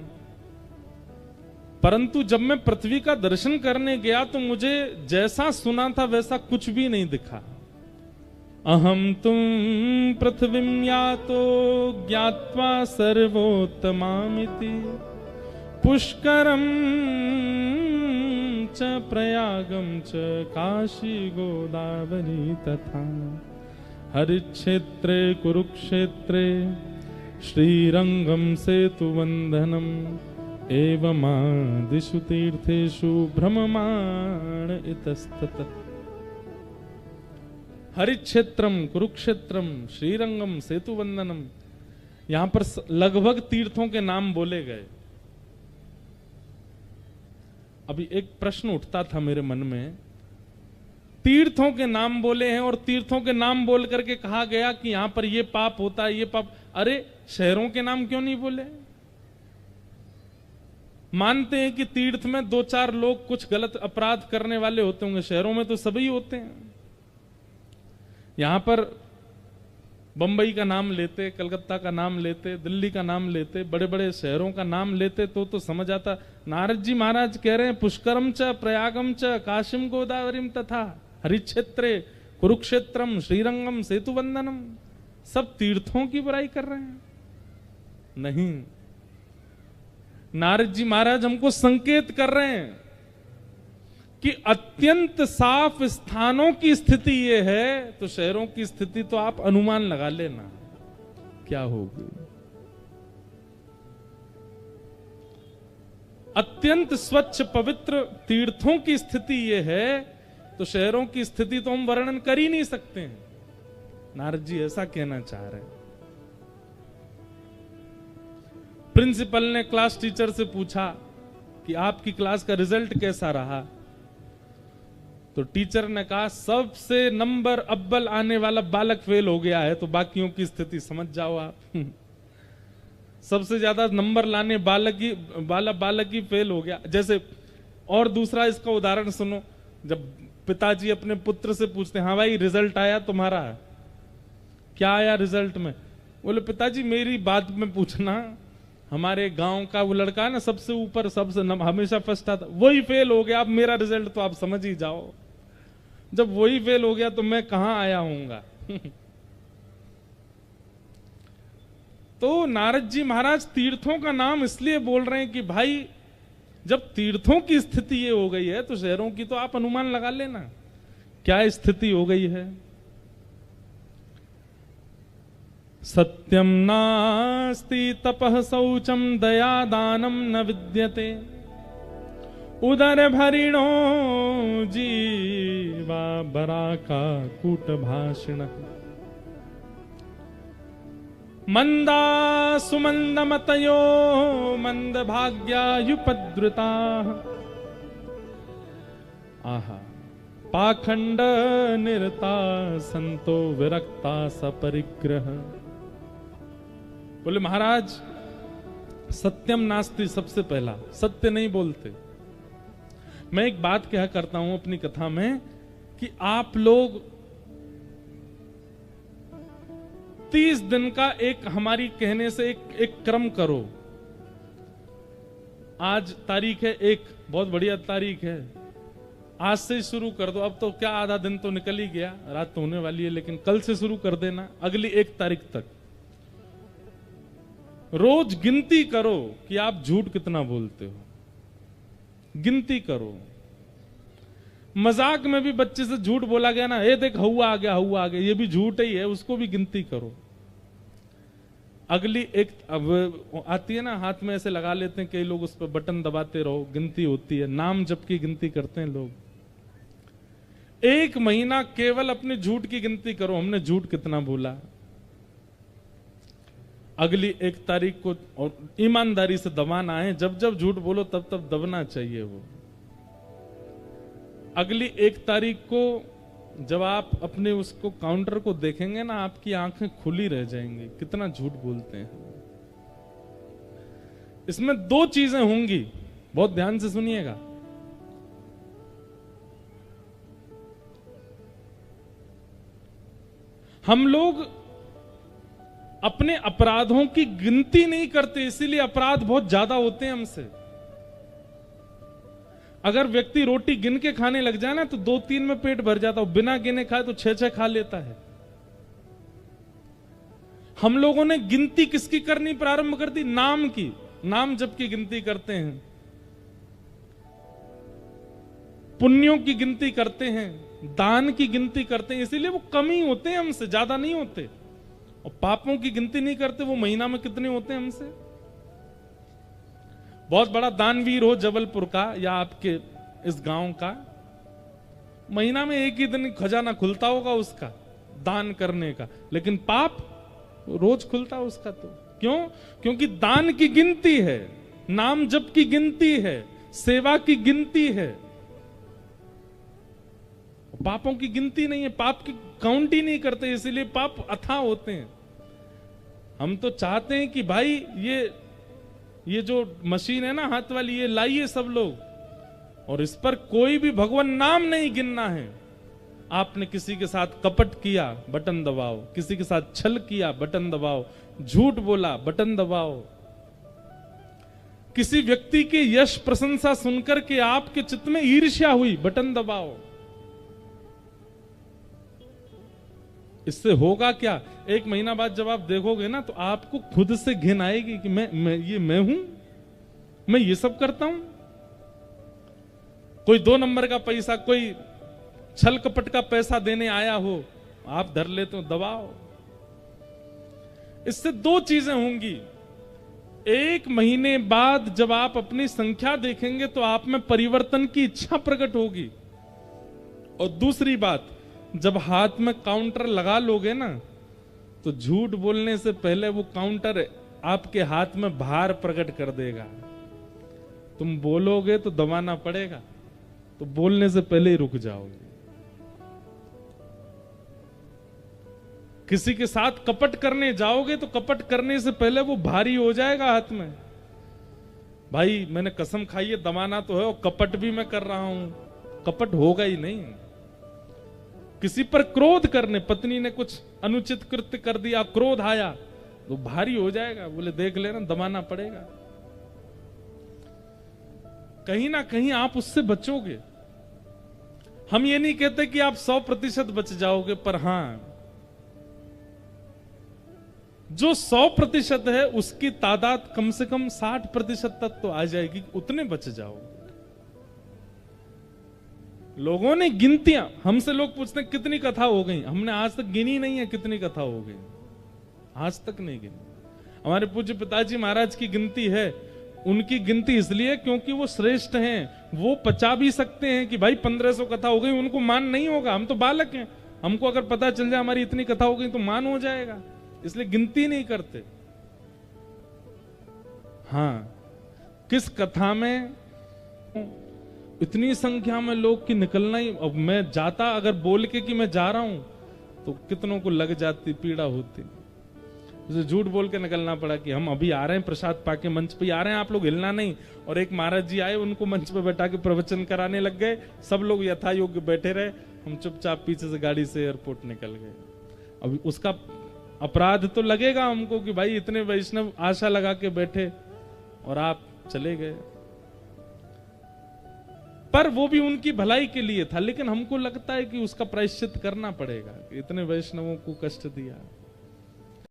परंतु जब मैं पृथ्वी का दर्शन करने गया तो मुझे जैसा सुना था वैसा कुछ भी नहीं दिखा। अहम तुम पृथ्वीं यातो ज्ञात्वा सर्वोत्तमामिति पुष्करम च प्रयागम च काशी गोदावरी तथा हरिक्षेत्रे कुरुक्षेत्रे श्रीरंगम सेतुवंदनम एवमादिषु तीर्थेषु भ्रममाण इतस्ततः। हरिक्षेत्रम कुरुक्षेत्रम श्रीरंगम सेतुवंदनम, यहां पर लगभग तीर्थों के नाम बोले गए। अभी एक प्रश्न उठता था मेरे मन में, तीर्थों के नाम बोले हैं और तीर्थों के नाम बोल करके कहा गया कि यहां पर ये पाप होता है, ये पाप। अरे शहरों के नाम क्यों नहीं बोले? मानते हैं कि तीर्थ में दो चार लोग कुछ गलत अपराध करने वाले होते होंगे, शहरों में तो सभी होते हैं। यहां पर बंबई का नाम लेते, कलकत्ता का नाम लेते, दिल्ली का नाम लेते, बड़े बड़े शहरों का नाम लेते तो समझ आता। नारद जी महाराज कह रहे हैं पुष्करम च प्रयागम च काशीम गोदावरीम तथा हरिक्षेत्रे कुरुक्षेत्रम श्रीरंगम सेतुवंदनम, सब तीर्थों की बुराई कर रहे हैं? नहीं, नारद जी महाराज हमको संकेत कर रहे हैं कि अत्यंत साफ स्थानों की स्थिति ये है, तो शहरों की स्थिति तो आप अनुमान लगा लेना क्या होगी। अत्यंत स्वच्छ पवित्र तीर्थों की स्थिति ये है, तो शहरों की स्थिति तो हम वर्णन कर ही नहीं सकते हैं। नारद जी ऐसा कहना चाह रहे हैं। प्रिंसिपल ने क्लास टीचर से पूछा कि आपकी क्लास का रिजल्ट कैसा रहा, तो टीचर ने कहा सबसे नंबर अव्वल आने वाला बालक फेल हो गया है, तो बाकियों की स्थिति समझ जाओ आप। सबसे ज्यादा नंबर लाने बालक ही फेल हो गया। जैसे और दूसरा इसका उदाहरण सुनो, जब पिताजी अपने पुत्र से पूछते हैं, हाँ भाई रिजल्ट आया तुम्हारा, क्या आया रिजल्ट में? बोले पिताजी मेरी बात में पूछना, हमारे गांव का वो लड़का है ना सबसे ऊपर हमेशा फर्स्ट आता, वही फेल हो गया, अब मेरा रिजल्ट तो आप समझ ही जाओ। जब वही फेल हो गया तो मैं कहां आया हूंगा। तो नारद जी महाराज तीर्थों का नाम इसलिए बोल रहे हैं कि भाई जब तीर्थों की स्थिति ये हो गई है, तो शहरों की तो आप अनुमान लगा लेना क्या स्थिति हो गई है। सत्यम नास्ति तपः शौचम दया दानम न विद्यते, उदर भरिणो जीवा बराका कूट भाषिण, मंदा सुमंद मतयो मंद भाग्यायुपद्रुता, आहा पाखंड निरता संतो विरक्ता सपरिग्रह। बोले महाराज सत्यम नास्ति, सबसे पहला सत्य नहीं बोलते। मैं एक बात कहा करता हूं अपनी कथा में कि आप लोग 30 दिन का एक हमारी कहने से एक क्रम करो। आज तारीख है 1, बहुत बढ़िया तारीख है, आज से ही शुरू कर दो। अब तो क्या आधा दिन तो निकल ही गया, रात तो होने वाली है, लेकिन कल से शुरू कर देना अगली 1 तारीख तक। रोज गिनती करो कि आप झूठ कितना बोलते हो, गिनती करो। मजाक में भी बच्चे से झूठ बोला गया ना, ये देख हुआ आ गया, हुआ आ गया, ये भी झूठ ही है, उसको भी गिनती करो। अगली एक अब आती है ना, हाथ में ऐसे लगा लेते हैं कई लोग, उस पर बटन दबाते रहो, गिनती होती है, नाम जप की गिनती करते हैं लोग। 1 महीना केवल अपने झूठ की गिनती करो, हमने झूठ कितना बोला। अगली 1 तारीख को और ईमानदारी से दबाना है, जब जब झूठ बोलो तब तब दबना चाहिए वो। अगली 1 तारीख को जब आप अपने उसको काउंटर को देखेंगे ना, आपकी आंखें खुली रह जाएंगी, कितना झूठ बोलते हैं। इसमें 2 चीजें होंगी, बहुत ध्यान से सुनिएगा। हम लोग अपने अपराधों की गिनती नहीं करते, इसीलिए अपराध बहुत ज्यादा होते हैं हमसे। अगर व्यक्ति रोटी गिन के खाने लग जाए ना, तो 2-3 में पेट भर जाता है, बिना गिने खाए तो 6-6 खा लेता है। हम लोगों ने गिनती किसकी करनी प्रारंभ कर दी? नाम की, नाम जप की गिनती करते हैं, पुण्यों की गिनती करते हैं, दान की गिनती करते हैं, इसीलिए वो कम ही होते हैं हमसे, ज्यादा नहीं होते। और पापों की गिनती नहीं करते, वो महीना में कितने होते हैं हमसे। बहुत बड़ा दानवीर हो जबलपुर का या आपके इस गांव का, महीना में 1 ही दिन खजाना खुलता होगा उसका दान करने का, लेकिन पाप रोज खुलता है उसका। तो क्यों? क्योंकि दान की गिनती है, नाम जप की गिनती है, सेवा की गिनती है, पापों की गिनती नहीं है, पाप की काउंट ही नहीं करते, इसीलिए पाप अथाह होते हैं। हम तो चाहते हैं कि भाई ये जो मशीन है ना हाथ वाली, ये लाइए सब लोग, और इस पर कोई भी भगवान नाम नहीं गिनना है। आपने किसी के साथ कपट किया, बटन दबाओ, किसी के साथ छल किया, बटन दबाओ, झूठ बोला, बटन दबाओ, किसी व्यक्ति के यश प्रशंसा सुनकर के आपके चित्त में ईर्ष्या हुई, बटन दबाओ। इससे होगा क्या? 1 महीना बाद जब आप देखोगे ना, तो आपको खुद से घिन आएगी कि मैं हूं, मैं ये सब करता हूं? कोई 2 नंबर का पैसा, कोई छल कपट का पैसा देने आया हो, आप धर लेते हो, दबाओ। इससे 2 चीजें होंगी। 1 महीने बाद जब आप अपनी संख्या देखेंगे तो आप में परिवर्तन की इच्छा प्रकट होगी। और दूसरी बात, जब हाथ में काउंटर लगा लोगे ना, तो झूठ बोलने से पहले वो काउंटर आपके हाथ में भार प्रकट कर देगा। तुम बोलोगे तो दबाना पड़ेगा, तो बोलने से पहले ही रुक जाओगे। किसी के साथ कपट करने जाओगे तो कपट करने से पहले वो भारी हो जाएगा हाथ में। भाई मैंने कसम खाई है, दबाना तो है, और कपट भी मैं कर रहा हूं, कपट होगा ही नहीं। किसी पर क्रोध करने, पत्नी ने कुछ अनुचित कृत्य कर दिया, क्रोध आया तो भारी हो जाएगा, बोले देख लेना, दबाना पड़ेगा। कहीं ना कहीं आप उससे बचोगे। हम ये नहीं कहते कि आप 100% बच जाओगे, पर हां, जो 100% है उसकी तादाद कम से कम 60% तक तो आ जाएगी, उतने बच जाओगे। लोगों ने गिनतियां, हमसे लोग पूछते हैं कितनी कथा हो गई, हमने आज तक गिनी नहीं है कितनी कथा हो गई, आज तक नहीं गिनी। हमारे पूज्य पिताजी महाराज की गिनती है, उनकी गिनती इसलिए क्योंकि वो श्रेष्ठ हैं, वो पचा भी सकते हैं कि भाई 1500 कथा हो गई, उनको मान नहीं होगा, हम तो बालक हैं, हमको अगर पता चल जाए हमारी इतनी कथा हो गई तो मान हो जाएगा, इसलिए गिनती नहीं करते। हां, किस कथा में इतनी संख्या में लोग की निकलना ही, अब मैं जाता अगर बोल के कि मैं जा रहा हूं तो कितनों को लग जाती, पीड़ा होती। जैसे झूठ बोल के निकलना पड़ा कि हम अभी आ रहे हैं, प्रसाद पाके मंच पे आ रहे हैं, आप लोग हिलना नहीं। और एक महाराज जी आए, उनको मंच पे बैठा के प्रवचन कराने लग गए, सब लोग यथा योग्य बैठे रहे, हम चुपचाप पीछे से गाड़ी से एयरपोर्ट निकल गए। अब उसका अपराध तो लगेगा हमको कि भाई इतने वैष्णव आशा लगा के बैठे और आप चले गए, पर वो भी उनकी भलाई के लिए था। लेकिन हमको लगता है कि उसका प्रायश्चित करना पड़ेगा, इतने वैष्णवों को कष्ट दिया।